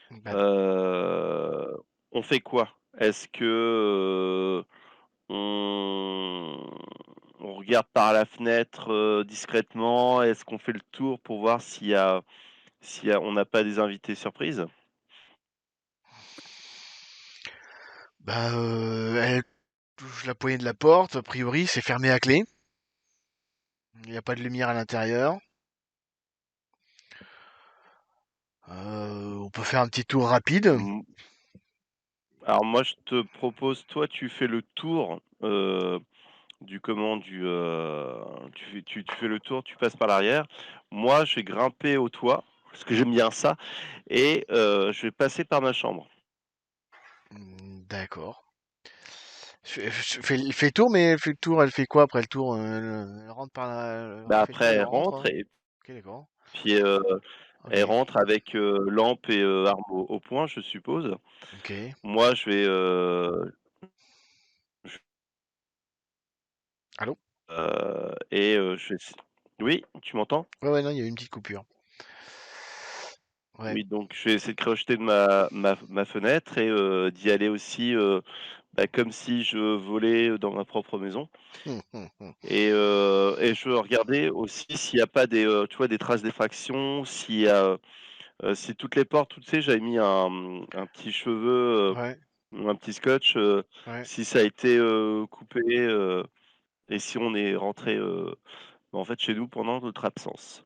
Ben non. Euh, on fait quoi? Est-ce que on... on regarde par la fenêtre discrètement? Est-ce qu'on fait le tour pour voir on n'a pas des invités surprises? Ben elle touche la poignée de la porte. A priori, c'est fermé à clé. Il n'y a pas de lumière à l'intérieur. On peut faire un petit tour rapide. Mm. Alors moi, je te propose, toi, tu fais le tour du comment tu fais le tour, tu passes par l'arrière. Moi, je vais grimper au toit parce que j'aime bien ça et je vais passer par ma chambre. D'accord. Fais le tour, mais elle fait le tour, elle fait quoi après le tour? Elle rentre Bah elle fait le tour, après, elle elle rentre. rentre et Ok, d'accord. puis elle Ok, rentre avec lampe et arme au poing, je suppose. ok. Moi, Allô? je vais... Oui, tu m'entends? Ouais, ouais, non, il y a eu une petite coupure. Ouais. Oui, donc je vais essayer de crocheter de ma fenêtre et d'y aller aussi bah, comme si je volais dans ma propre maison. Hum, hum, hum. Et je veux regarder aussi s'il n'y a pas des, tu vois, des traces d'effraction, si toutes les portes, tu sais, j'avais mis un petit cheveu, Ouais, ou un petit scotch, ouais. si ça a été coupé et si on est rentré en fait chez nous pendant notre absence.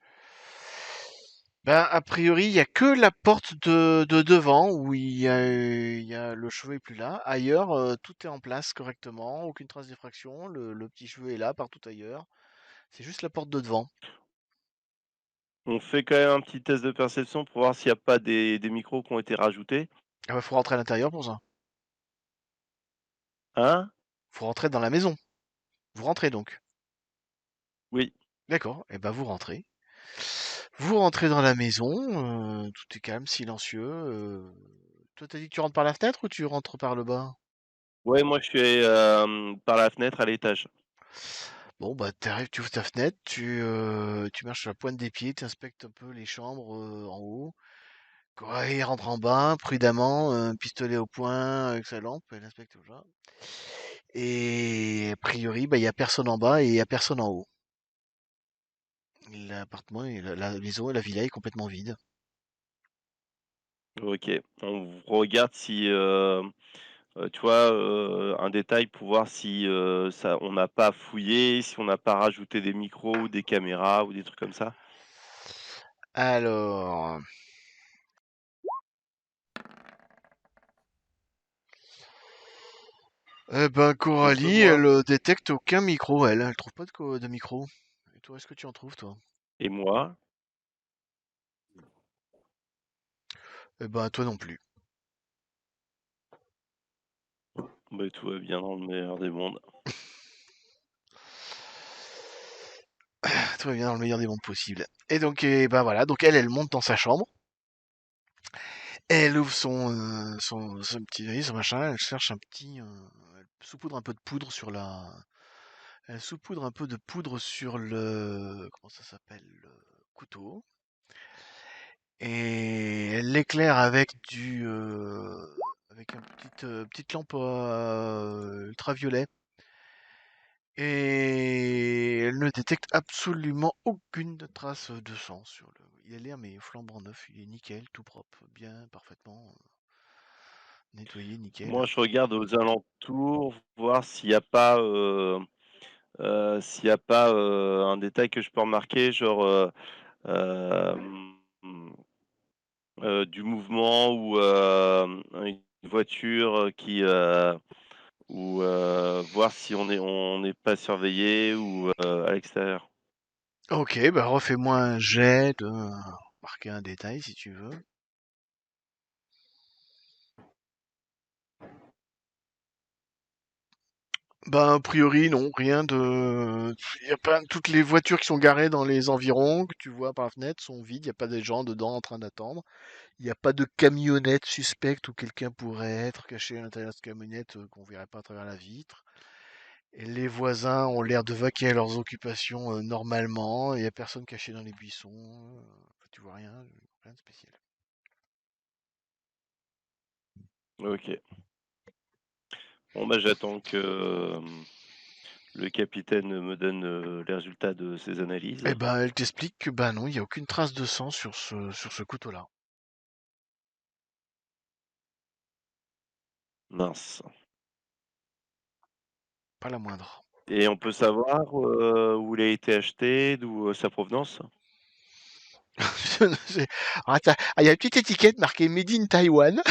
Ben, a priori, il y a que la porte de devant où il y a le cheveu est plus là. Ailleurs, tout est en place correctement, aucune trace d'effraction. Le petit cheveu est là partout ailleurs. C'est juste la porte de devant. On fait quand même un petit test de perception pour voir s'il n'y a pas des micros qui ont été rajoutés. Ah bah, faut rentrer à l'intérieur pour ça. Hein? Faut rentrer dans la maison. Vous rentrez donc. Oui. D'accord. Et ben vous rentrez. Vous rentrez dans la maison. Tout est calme, silencieux. Toi, t'as dit que tu rentres par la fenêtre ou tu rentres par le bas? Ouais, moi je suis par la fenêtre à l'étage. Bon, bah, t'arrives, tu ouvres ta fenêtre, tu marches sur la pointe des pieds, tu inspectes un peu les chambres en haut. Ouais, il rentre en bas, prudemment, pistolet au poing, avec sa lampe, elle inspecte tout ça. Et a priori, bah, il y a personne en bas et il y a personne en haut. L'appartement, la maison et la villa est complètement vide. Ok. On regarde si tu vois, un détail pour voir si on n'a pas fouillé, si on n'a pas rajouté des micros ou des caméras ou des trucs comme ça. Alors, eh ben, Un peu Coralie, moins. elle détecte aucun micro, elle. Elle trouve pas de micro. Et toi, est-ce que tu en trouves, toi? Et moi, Eh ben, toi non plus. bah, tout va bien dans le meilleur des mondes. Tout va bien dans le meilleur des mondes possibles. Et donc, eh ben voilà. Donc, elle monte dans sa chambre. Elle ouvre son petit, son machin. Elle cherche un petit, elle saupoudre un peu de poudre sur la, elle saupoudre un peu de poudre sur le, comment ça s'appelle, le couteau. Et elle l'éclaire avec avec une petite lampe ultraviolet. Et elle ne détecte absolument aucune trace de sang sur le. Il a l'air mais flambant neuf, il est nickel, tout propre, bien, parfaitement nettoyé, nickel. Moi, je regarde aux alentours, voir s'il y a pas un détail que je peux remarquer, genre hem, du mouvement ou une voiture ou voir si on n'est pas surveillé ou à l'extérieur. Ok, bah refais-moi un jet de marquer un détail si tu veux. Ben, a priori, non, rien de. Y a pas. Toutes les voitures qui sont garées dans les environs, que tu vois par la fenêtre, sont vides. Il n'y a pas des gens dedans en train d'attendre. Il n'y a pas de camionnette suspecte où quelqu'un pourrait être caché à l'intérieur de cette camionnette qu'on verrait pas à travers la vitre. Et les voisins ont l'air de vaquer à leurs occupations normalement. Il n'y a personne caché dans les buissons. Tu vois rien, rien de spécial. OK. Bon, bah, j'attends que, le capitaine me donne, les résultats de ses analyses. Eh ben, elle t'explique que ben non, il n'y a aucune trace de sang sur ce couteau-là. Mince. Pas la moindre. Et on peut savoir, où il a été acheté, d'où, sa provenance? Je ne sais- Ah, il y a une petite étiquette marquée Made in Taiwan.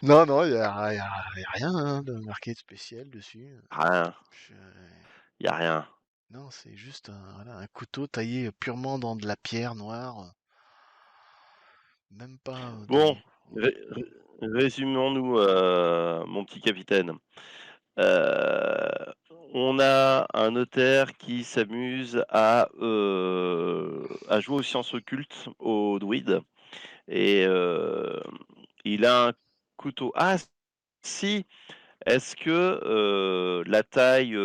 Non, non, y a rien hein, de marqué de spécial dessus. Rien, Je- y a rien. Non, c'est juste voilà, un couteau taillé purement dans de la pierre noire. Même pas Bon, de... résumons-nous, mon petit capitaine. Euh, on a un notaire qui s'amuse à jouer aux sciences occultes, aux druides, et il a un couteau. Ah, si! Est-ce que la taille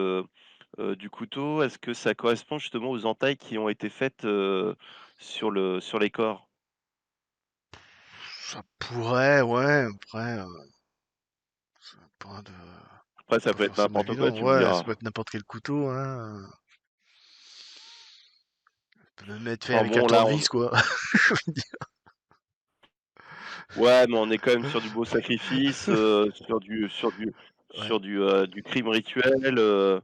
du couteau, est-ce que ça correspond justement aux entailles qui ont été faites sur les corps? Ça pourrait, ouais, après, ça a pas de... Après, ça pas peut être forcément n'importe quoi, évident. tu me Ouais, ça diras. peut être n'importe quel couteau, hein. Ça peut même être fait Enfin avec un bon, là, on... tournevis, quoi. Ouais, mais on est quand même sur du beau sacrifice, Ouais. du crime rituel.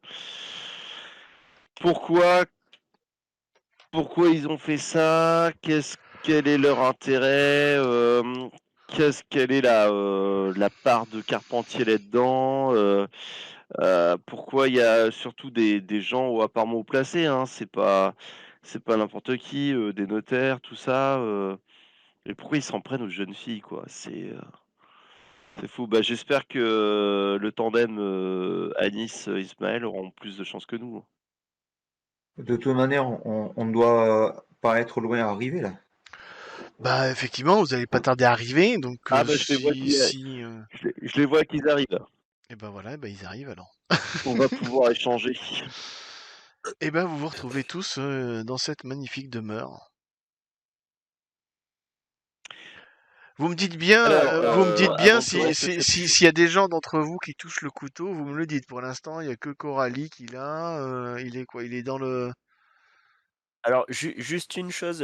Pourquoi, pourquoi ils ont fait ça? Quel est leur intérêt? Quelle est la part de Carpentier là-dedans? Pourquoi il y a surtout des gens apparemment haut placés, hein? C'est pas n'importe qui, des notaires, tout ça. Et pourquoi ils s'en prennent aux jeunes filles, quoi? C'est fou. Bah, j'espère que le tandem Anis Ismaël auront plus de chance que nous. De toute manière, on doit pas être loin à arriver là. Bah, effectivement, vous allez pas tarder à arriver, donc Ah bah je les vois je les vois qu'ils arrivent. et ben voilà, bah, ils arrivent alors. On va pouvoir échanger. Et ben vous vous retrouvez tous dans cette magnifique demeure. Alors, Vous me dites bien avant tout reste, s'il y a des gens d'entre vous qui touchent le couteau, vous me le dites. Pour l'instant, il y a que Coralie qui l'a. Il est quoi? Il est dans le. Alors, juste une chose,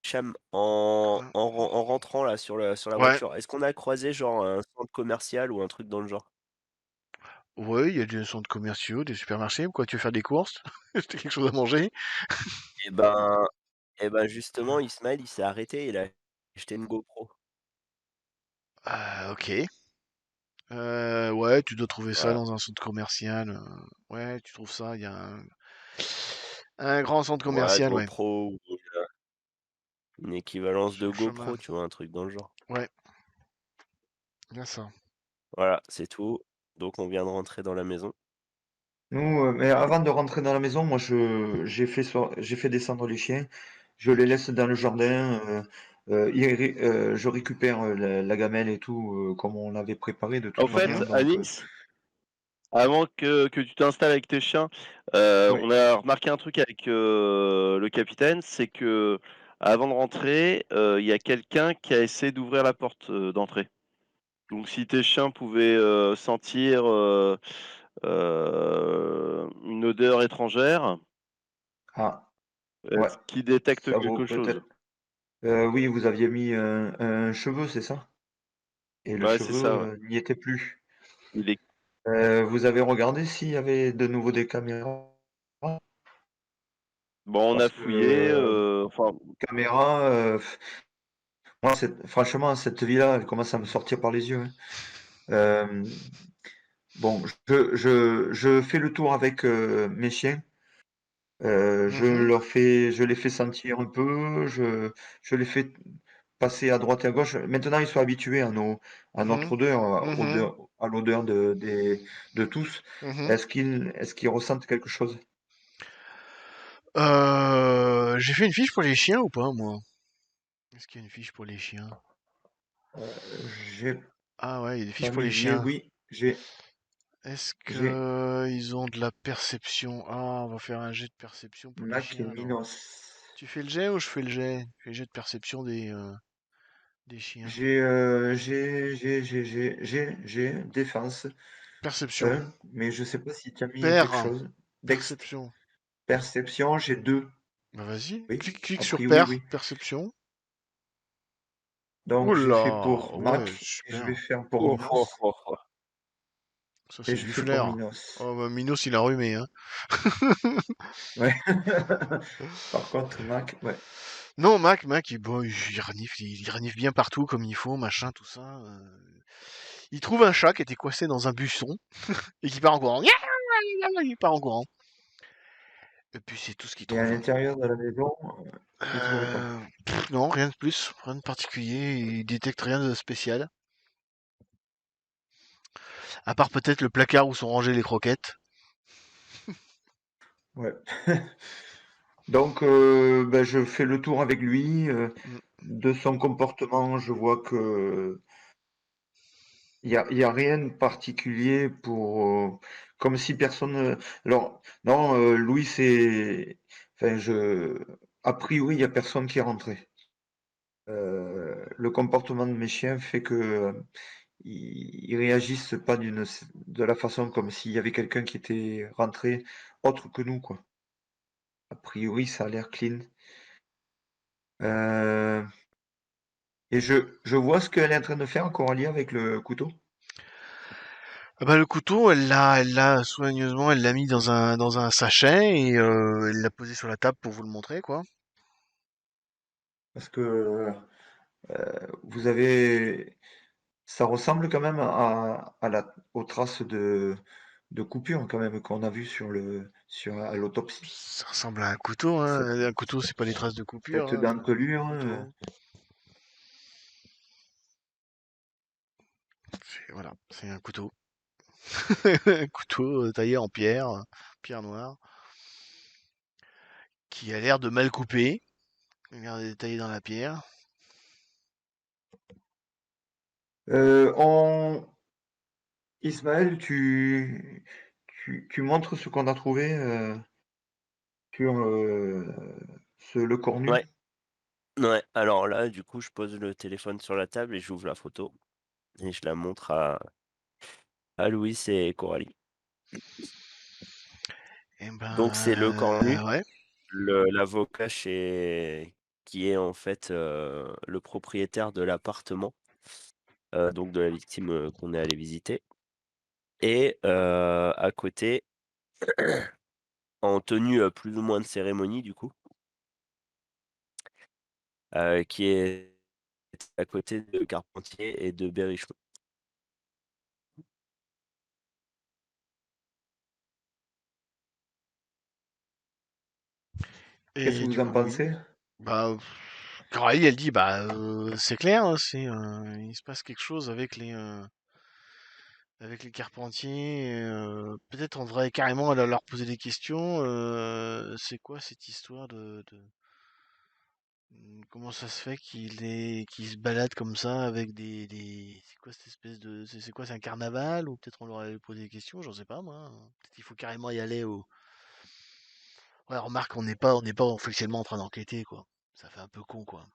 Cham, en rentrant là sur la Ouais, voiture, est-ce qu'on a croisé genre un centre commercial ou un truc dans le genre? ouais, il y a des centres commerciaux, des supermarchés. Quoi, tu veux faire des courses? T'as quelque chose à manger? Eh ben, justement, Ismaël, il s'est arrêté, il a acheté une GoPro. Ok. Ouais, tu dois trouver ça Voilà. dans un centre commercial. Ouais, tu trouves ça. Il y a un grand centre Voilà, commercial, ouais. GoPro ou une équivalence Sur de le chemin. GoPro, tu vois, un truc dans le genre. Ouais, bien ça. Voilà, c'est tout. Donc on vient de rentrer dans la maison. Nous, mais avant de rentrer dans la maison, moi j'ai fait descendre les chiens, je les laisse dans le jardin, je récupère la gamelle et tout, comme on l'avait préparé de au toute Mhm. manière. fait, Donc, Anis, avant que tu t'installes avec tes chiens, oui. on a remarqué un truc avec le capitaine, c'est que avant de rentrer, il y a quelqu'un qui a essayé d'ouvrir la porte d'entrée. Donc si tes chiens pouvaient sentir une odeur étrangère, Ah, ouais, est-ce qu'ils détectent ça vaut quelque chose? peut-être. Oui, vous aviez mis un cheveu, c'est ça? Et le Ouais, c'est cheveu ça, ouais. n'y était plus. Il est... Vous avez regardé s'il y avait de nouveau des caméras? Bon, on a Parce que fouillé, enfin, caméras, moi, franchement, cette vie-là, elle commence à me sortir par les yeux, hein. Euh, bon, je fais le tour avec mes chiens. Mhm. Je les fais sentir un peu, je les fais passer à droite et à gauche. Maintenant, ils sont habitués à notre Mhm. odeur, Mhm. à l'odeur de tous. Mhm. Est-ce qu'ils ressentent quelque chose? J'ai fait une fiche pour les chiens ou pas, moi? Est-ce qu'il y a une fiche pour les chiens? J'ai Ah ouais, il y a des fiches pas pour mis, les chiens. oui, Est-ce j'ai que ils ont de la perception? Ah, on va faire un jet de perception pour les Mac et chiens alors. Minos. Tu fais le jet ou je fais le jet? Je fais le jet de perception des chiens. J'ai défense Perception. 1, mais je sais pas si tu as mis quelque Per. chose. Perception. Perception, j'ai 2. Bah vas-y, Oui, clique a sur priori, per, oui. perception. Donc j'ai fait Oula, pour ouais, Mac et je vais super. faire pour Oh, oh, Minos. oh, oh. Ça Et c'est je du fais pour flair. Minos. Oh bah Minos il a rhumé, hein. Ouais. Par contre, Mac, ouais. Non, Mac, bon, il renifle bien partout comme il faut, machin, tout ça. Il trouve un chat qui était coincé dans un buisson et qui part en courant. Il part en courant. Et puis c'est tout ce qu'il Et à trouve. l'intérieur de la maison, il trouvait quoi? Non, rien de plus, rien de particulier. Il détecte rien de spécial. À part peut-être le placard où sont rangées les croquettes. Ouais. Donc, ben, je fais le tour avec lui. Mm. De son comportement, je vois que il y a rien de particulier pour, comme si personne. Alors, non, Louis, c'est. Enfin, a priori, il y a personne qui est rentré. Le comportement de mes chiens fait que ils réagissent pas de la façon comme s'il y avait quelqu'un qui était rentré autre que nous, quoi. A priori, ça a l'air clean. Euh, et je vois ce qu'elle est en train de faire, Coralie, avec le couteau. Ah bah, le couteau, elle l'a soigneusement, elle l'a mis dans un sachet et elle l'a posé sur la table pour vous le montrer, quoi. Parce que vous avez. Ça ressemble quand même aux traces de coupure quand même qu'on a vu à l'autopsie. Ça ressemble à un couteau, hein. Cette, Un couteau, c'est pas des traces de coupure, cette hein. dentelure. Un couteau. Voilà, c'est un couteau. Un couteau taillé en pierre, pierre noire, qui a l'air de mal couper. Il a l'air d'être taillé dans la pierre. On... Ismaël, tu montres ce qu'on a trouvé sur le corps nu. Ouais. Ouais, alors là, du coup, je pose le téléphone sur la table et j'ouvre la photo et je la montre à Louis et Coralie. Eh Donc c'est le corps nu, ben, ouais. l'avocat qui est en fait le propriétaire de l'appartement, donc de la victime qu'on est allé visiter. Et à côté, en tenue plus ou moins de cérémonie, du coup, qui est à côté de Carpentier et de Berrichon. Qu'est-ce que Et vous du en coup, oui. pensez? Bah, Coralie, elle dit, bah, c'est clair, hein, il se passe quelque chose avec les Carpentiers. Peut-être on devrait carrément leur poser des questions. C'est quoi cette histoire comment ça se fait qu'il se balade comme ça avec c'est quoi cette espèce c'est quoi, c'est un carnaval ou peut-être on leur avait posé des questions, j'en sais pas moi. Peut-être qu'il faut carrément y aller au. Ouais, remarque, on n'est pas officiellement en train d'enquêter quoi. Ça fait un peu con quoi.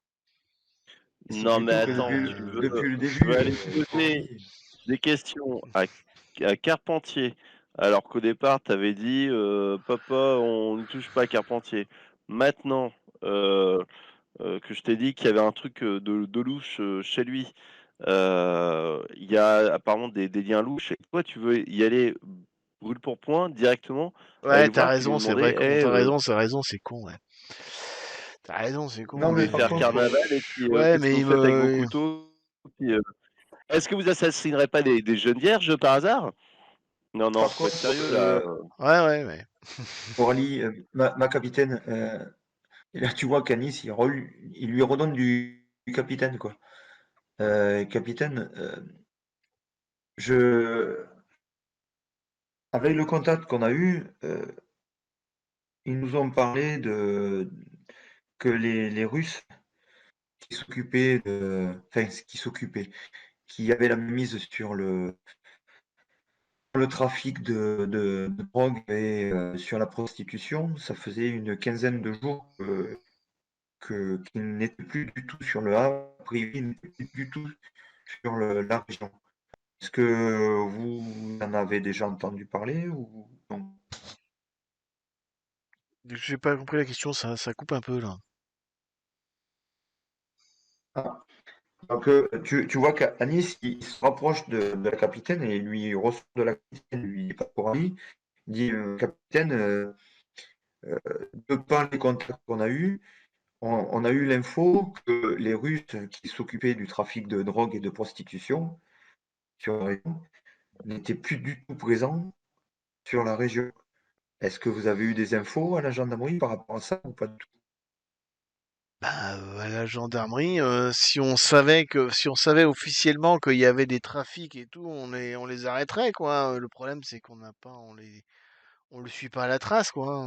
C'est Non, mais plutôt que attends, depuis le je veux début, aller poser Coralie. des questions à Carpentier, alors qu'au départ, tu avais dit papa, on ne touche pas à Carpentier. Maintenant que je t'ai dit qu'il y avait un truc de louche chez lui, il y a apparemment des liens louches, et toi, tu veux y aller brûle pour point directement, aller Ouais, le t'as voir, puis lui raison, c'est demander vrai con. hey, T'as raison, c'est con, ouais. T'as raison, c'est vous con, Non, mais voulez par mais. faire contre, carnaval, et puis Ouais, qu'est-ce que mais vous faites avec vos couteaux? Puis, est-ce que vous assassinerez pas des jeunes vierges par hasard? Non, non, par faut être contre, sérieux là. Ouais, ouais, ouais. Coralie, ma capitaine, et là tu vois qu'Anis, il lui redonne du capitaine, quoi. Capitaine, je, avec le contact qu'on a eu, ils nous ont parlé que les Russes enfin, qui avaient la mise sur le trafic de drogue et sur la prostitution, ça faisait une quinzaine de jours qu'ils n'étaient plus du tout sur le Havre, ils n'étaient plus du tout sur la région. Est-ce que vous en avez déjà entendu parler ou non? J'ai pas compris la question, ça coupe un peu là. Ah, donc tu vois qu'Anis, il se rapproche de la capitaine et il lui reçoit de la capitaine, lui dit pas pour lui, il dit capitaine, de par les contacts qu'on a eus, on a eu l'info que les Russes qui s'occupaient du trafic de drogue et de prostitution sur la région n'étaient plus du tout présents sur la région. Est-ce que vous avez eu des infos à la gendarmerie par rapport à ça ou pas du tout? À la gendarmerie, si on savait officiellement qu'il y avait des trafics et tout, on les arrêterait, quoi. Le problème, c'est qu'on n'a pas, on le suit pas à la trace, quoi.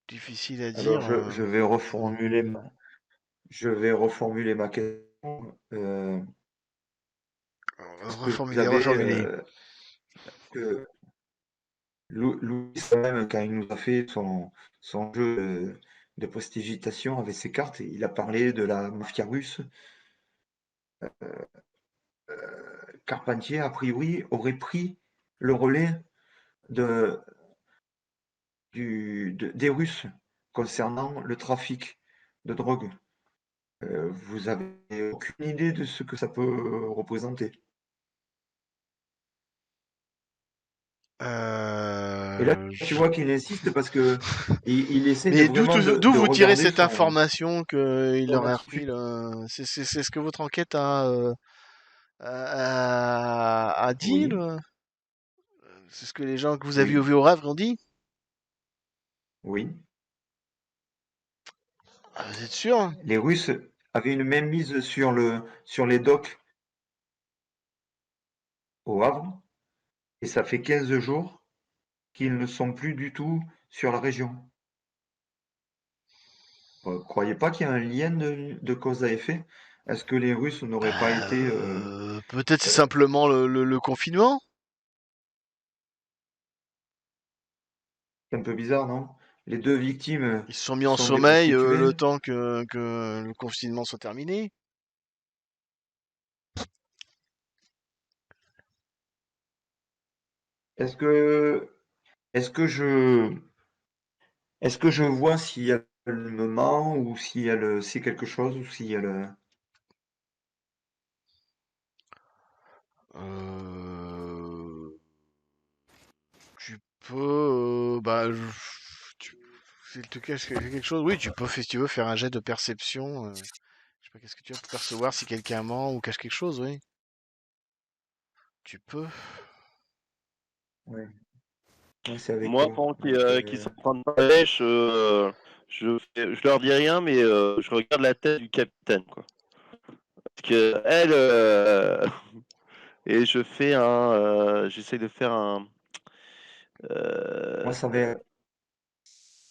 Difficile à Alors, dire. je vais reformuler ma question. Est-ce que vous Reformuler, avez reformuler. que Louis, quand même, quand il nous a fait son jeu de prestidigitation avec ses cartes, il a parlé de la mafia russe. Carpentier, a priori, aurait pris le relais des Russes concernant le trafic de drogue. Vous avez aucune idée de ce que ça peut représenter? Et là, tu vois qu'il insiste parce que il essaie Mais vraiment d'où de vous tirez regarder cette information qu'il son aurait repris attitude. c'est ce que votre enquête a dit, Oui, c'est ce que les gens que vous avez oui, vus au Havre ont dit? oui. Ah, vous êtes sûr? Les Russes avaient une même mise sur les docks au Havre, et ça fait 15 jours qu'ils ne sont plus du tout sur la région. Croyez pas qu'il y a un lien de cause à effet? Est-ce que les Russes n'auraient pas Bah, été peut-être c'est euh, simplement le confinement. un peu bizarre, non? Les deux victimes Ils se sont mis en sont des sommeil prostituées. le temps que le confinement soit terminé. Est-ce que est-ce que je est-ce que je vois si elle me ment ou si elle sait quelque chose ou si elle Euh, Tu peux, s'il te cache quelque chose, oui, tu peux, si tu veux, faire un jet de perception. Je sais pas, qu'est-ce que tu as pour percevoir si quelqu'un ment ou cache quelque chose, oui. Tu peux. ouais. Ouais, c'est avec Moi, quoi? pendant Avec qu'ils sont en train de parler, je leur dis rien, mais je regarde la tête du capitaine, quoi. Parce que elle, et j'essaie de faire un. moi ça va.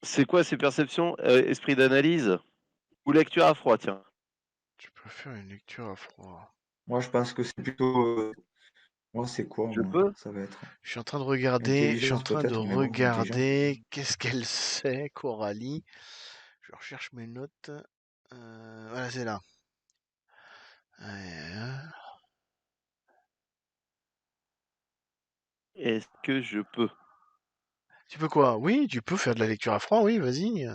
C'est quoi ces perceptions? Esprit d'analyse ou lecture à froid, tiens. Tu peux faire une lecture à froid. Moi je pense que c'est plutôt moi c'est quoi Je moi? peux? Ça va être Je suis en train de regarder, je suis en intelligence train de peut-être, mais bon, intelligence. regarder qu'est-ce qu'elle sait, Coralie. Je recherche mes notes. Voilà, c'est là. Euh, Est-ce que je peux? Tu peux quoi? Oui, tu peux faire de la lecture à froid, oui, vas-y.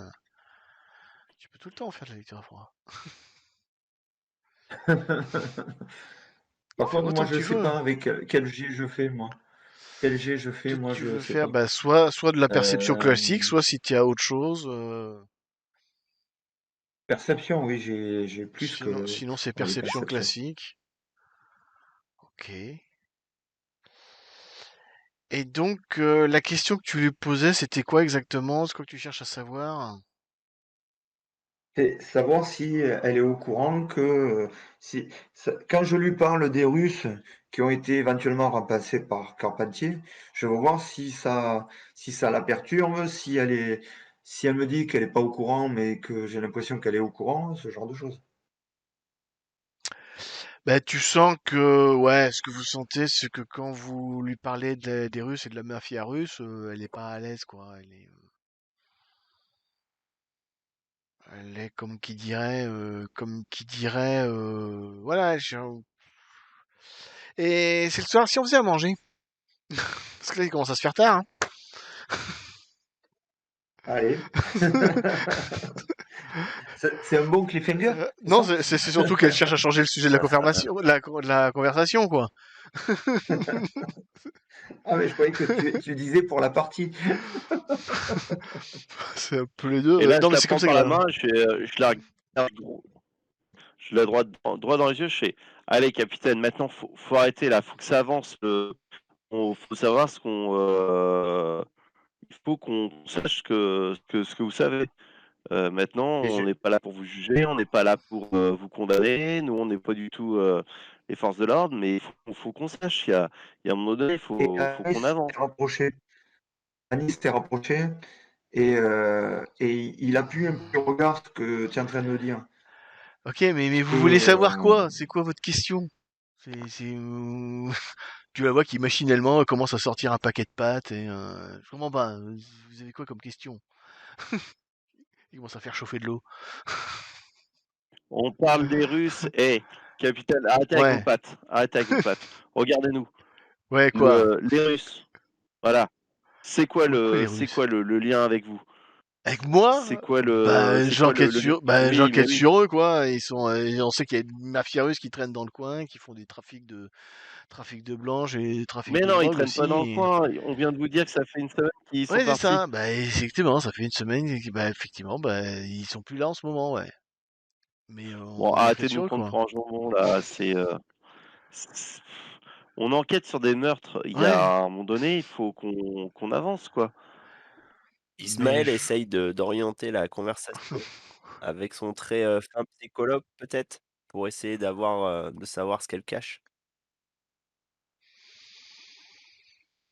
Tu peux tout le temps faire de la lecture à froid. Par Fais contre, moi autant que je tu sais veux. pas avec quel jet je fais moi. Quel jet je fais, Toi, moi tu je veux sais faire pas. bah, soit de la perception Euh, classique, soit si tu as autre chose. Perception, oui, j'ai plus que Sinon c'est les perception perceptions. classique. Ok. Et donc, la question que tu lui posais, c'était quoi exactement? C'est quoi que tu cherches à savoir? C'est savoir si elle est au courant que quand je lui parle des Russes qui ont été éventuellement remplacés par Carpentier, je veux voir si ça la perturbe, si elle me dit qu'elle n'est pas au courant, mais que j'ai l'impression qu'elle est au courant, ce genre de choses. Bah, tu sens que, ouais, ce que vous sentez, c'est que quand vous lui parlez des Russes et de la mafia russe, elle est pas à l'aise, quoi. Elle est voilà. Et c'est le soir si on faisait à manger. Parce que là, il commence à se faire tard, hein. Allez. C'est un bon cliffhanger, c'est Non, ça? c'est surtout qu'elle cherche à changer le sujet de la conversation, quoi. Ah, mais je croyais que tu disais pour la partie. C'est un peu les deux. Et là, Non, je mais la c'est comme prends ça par la que. main, je la regarde je la droit dans les yeux, je fais allez capitaine, maintenant faut arrêter là, faut que ça avance. Faut savoir il faut qu'on sache ce que vous savez. Maintenant, Et on je- n'est pas là pour vous juger, on n'est pas là pour vous condamner. Nous, on n'est pas du tout les forces de l'ordre, mais faut qu'on sache. Il y a un moment donné, et faut qu'on avance. Anis t'est rapproché et il appuie un peu le regard ce que tu es en train de me dire. Ok, mais Parce que vous voulez savoir quoi? C'est quoi votre question? C'est. Tu la vois qui machinalement commence à sortir un paquet de pâtes et je comprends pas. Vous avez quoi comme question? Il commence à faire chauffer de l'eau. On parle des Russes. Capitaine, arrêtez avec vos Ouais, pattes. Arrêtez avec vos pattes. Regardez-nous. ouais quoi? Les Russes. Voilà. Quoi les C'est Russes? quoi le lien avec vous? Avec moi? C'est quoi le lien? Oui, mais J'enquête oui. sur eux quoi. On sait qu'il y a une mafia russe qui traîne dans le coin, qui font des trafics de blanches et des trafics Mais de non, ils drogue traînent pas dans le aussi. coin. On vient de vous dire que ça fait une semaine qu'ils sont Ouais, c'est partis. ça. Bah, effectivement, ça fait une semaine. Bah, effectivement, bah, ils sont plus là en ce moment, ouais. Mais Bon, on arrêtez enquête de nous sur eux, prendre quoi. pour un jambon là. C'est- On enquête sur des meurtres. Il y a Ouais. à un moment donné, il faut qu'on avance quoi. Mais Ismaël essaye d'orienter la conversation avec son trait fin psychologue, peut-être, pour essayer de savoir ce qu'elle cache.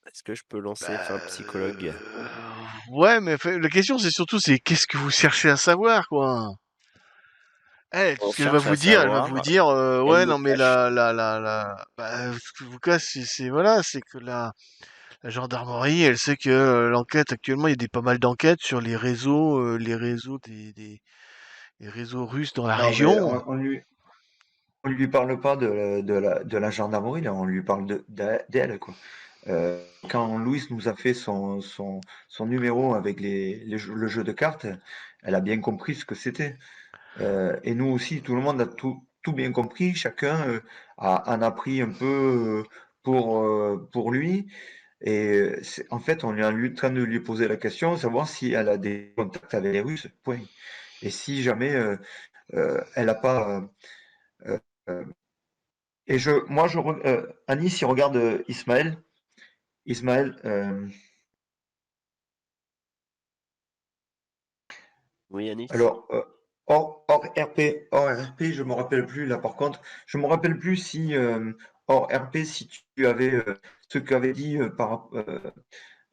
Est-ce que je peux lancer fin psychologue? ouais, mais la question c'est surtout c'est qu'est-ce que vous cherchez à savoir, quoi. Elle, tout On ce qu'elle va cherche vous à dire, elle va vous savoir dire, ce qu'elle ouais, me non, mais cache. ce que vous casse, voilà, c'est que la gendarmerie, elle sait que l'enquête actuellement, il y a pas mal d'enquêtes sur les réseaux les réseaux russes dans la Non, mais région. on lui parle pas de la gendarmerie, là, on lui parle d'elle, quoi. Quand Louis nous a fait son numéro avec le jeu de cartes, elle a bien compris ce que c'était. Et nous aussi, tout le monde a tout bien compris, chacun en a pris un peu pour lui. Et en fait, on est en train de lui poser la question, savoir si elle a des contacts avec les Russes, point. Et si jamais elle n'a pas... euh, euh, et Anis, il regarde Ismaël. Ismaël, Oui, Anis? alors, hors RP, je me rappelle plus, là, par contre, je me rappelle plus si, hors RP, si tu avais ce qu'avait dit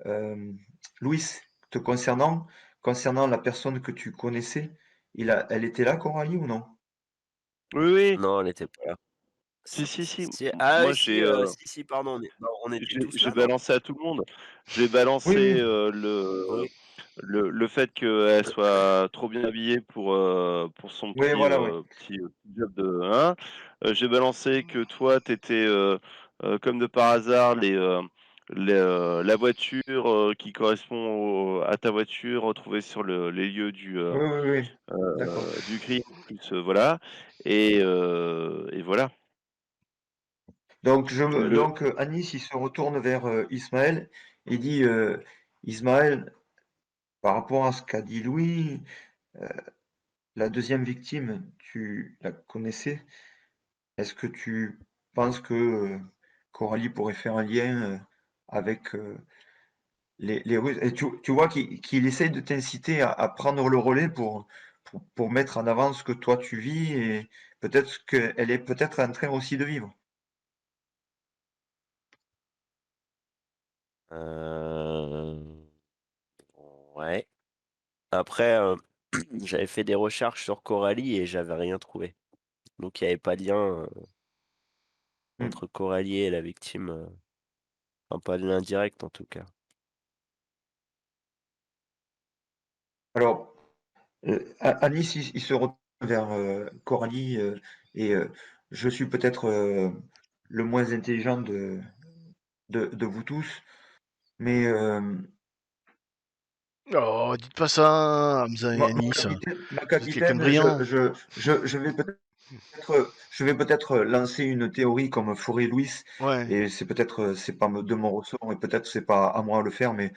euh, Louis te concernant la personne que tu connaissais. Elle était là, Coralie, ou non? Oui, oui. Non, elle était pas là. Si, si, si. Ah Moi, oui, si, pardon, on était tous j'ai là, non? balancé à tout le monde. J'ai Oui, balancé oui. Oui. le fait qu'elle soit trop bien habillée pour son Oui, voilà, oui. petit job de hein. J'ai balancé que toi, tu étais comme de par hasard la voiture qui correspond à ta voiture retrouvée sur les lieux Oui, oui, oui. D'accord. du crime, plus voilà. Et voilà. Le, Donc Anis, il se retourne vers Ismaël et dit Ismaël, par rapport à ce qu'a dit Louis, euh, la deuxième victime, tu la connaissais? Est-ce que tu penses que Coralie pourrait faire un lien avec les Russes? Et tu vois qu'il essaye de t'inciter à prendre le relais pour mettre en avant ce que toi tu vis et peut-être qu'elle est peut-être en train aussi de vivre. Euh, Ouais. Après, j'avais fait des recherches sur Coralie et j'avais rien trouvé. Donc il n'y avait pas de lien Hmm. entre Coralie et la victime. Enfin, pas de lien direct en tout cas. Alors, Anis, il se retourne vers Coralie et je suis peut-être le moins intelligent de vous tous, mais Oh, dites pas ça, Hamza et ma Anis. capitaine, Vous êtes quelqu'un de brillant. je vais peut-être. Je vais peut-être lancer une théorie comme Fauré Louis, Ouais. et c'est peut-être c'est pas de mon ressort, et peut-être c'est pas à moi de le faire, mais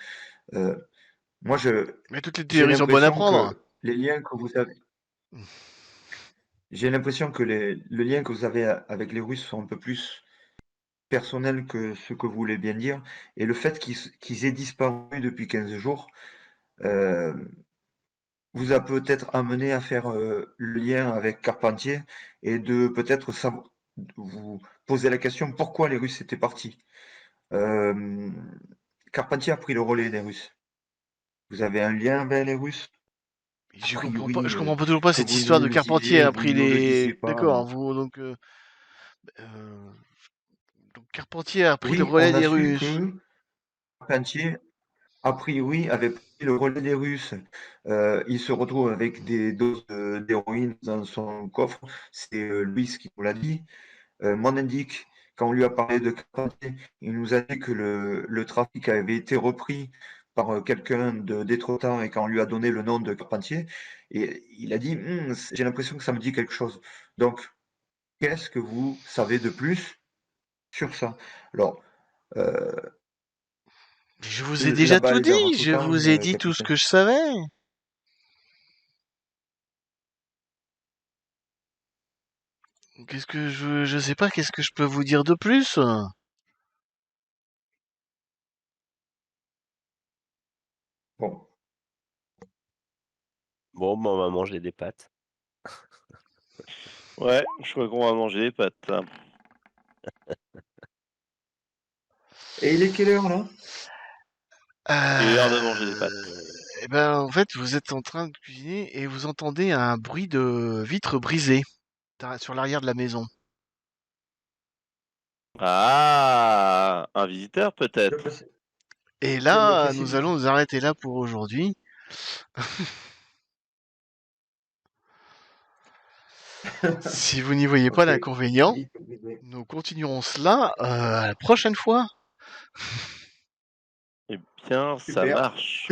moi Mais toutes les j'ai théories sont bonnes à l'impression prendre. que les liens que vous avez, j'ai l'impression que le lien que vous avez avec les Russes sont un peu plus personnels que ce que vous voulez bien dire, et le fait qu'ils aient disparu depuis 15 jours euh, vous a peut-être amené à faire le lien avec Carpentier et de peut-être vous poser la question pourquoi les Russes étaient partis. Euh, Carpentier a pris le relais des Russes. Vous avez un lien avec les Russes? A priori, Je comprends pas toujours pas que cette vous histoire ne de nous Carpentier disiez, a vous pris ne le les. disiez pas. D'accord, vous euh, donc Carpentier a pris le Oui, relais on a des su Russes. que Carpentier, a priori, avait pris le relais des Russes. Il se retrouve avec des doses d'héroïne dans son coffre. C'est Louis qui nous l'a dit. Monendik, quand on lui a parlé de Carpentier, il nous a dit que le trafic avait été repris par quelqu'un d'Étretat et quand on lui a donné le nom de Carpentier, et il a dit j'ai l'impression que ça me dit quelque chose. Donc, qu'est-ce que vous savez de plus sur ça? Alors, euh, Je vous ai la déjà tout balle dans dit. votre Je camp, vous ai dit tout ce capitaine. que je savais. Je sais pas, qu'est-ce que je peux vous dire de plus? Bon, Bon, bah, on va manger des pâtes. Ouais, je crois qu'on va manger des pâtes. et il est quelle heure là? Il est l'heure de manger des pâtes. Eh ben, en fait, vous êtes en train de cuisiner et vous entendez un bruit de vitre brisée sur l'arrière de la maison. Ah, un visiteur Je peut-être. me, pré- Et je me là, nous précipite. allons nous arrêter là pour aujourd'hui. Si vous n'y voyez pas Ok. d'inconvénient, Vite, vite, vite. nous continuerons cela la prochaine fois. Eh bien, ça Super. marche.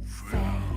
Say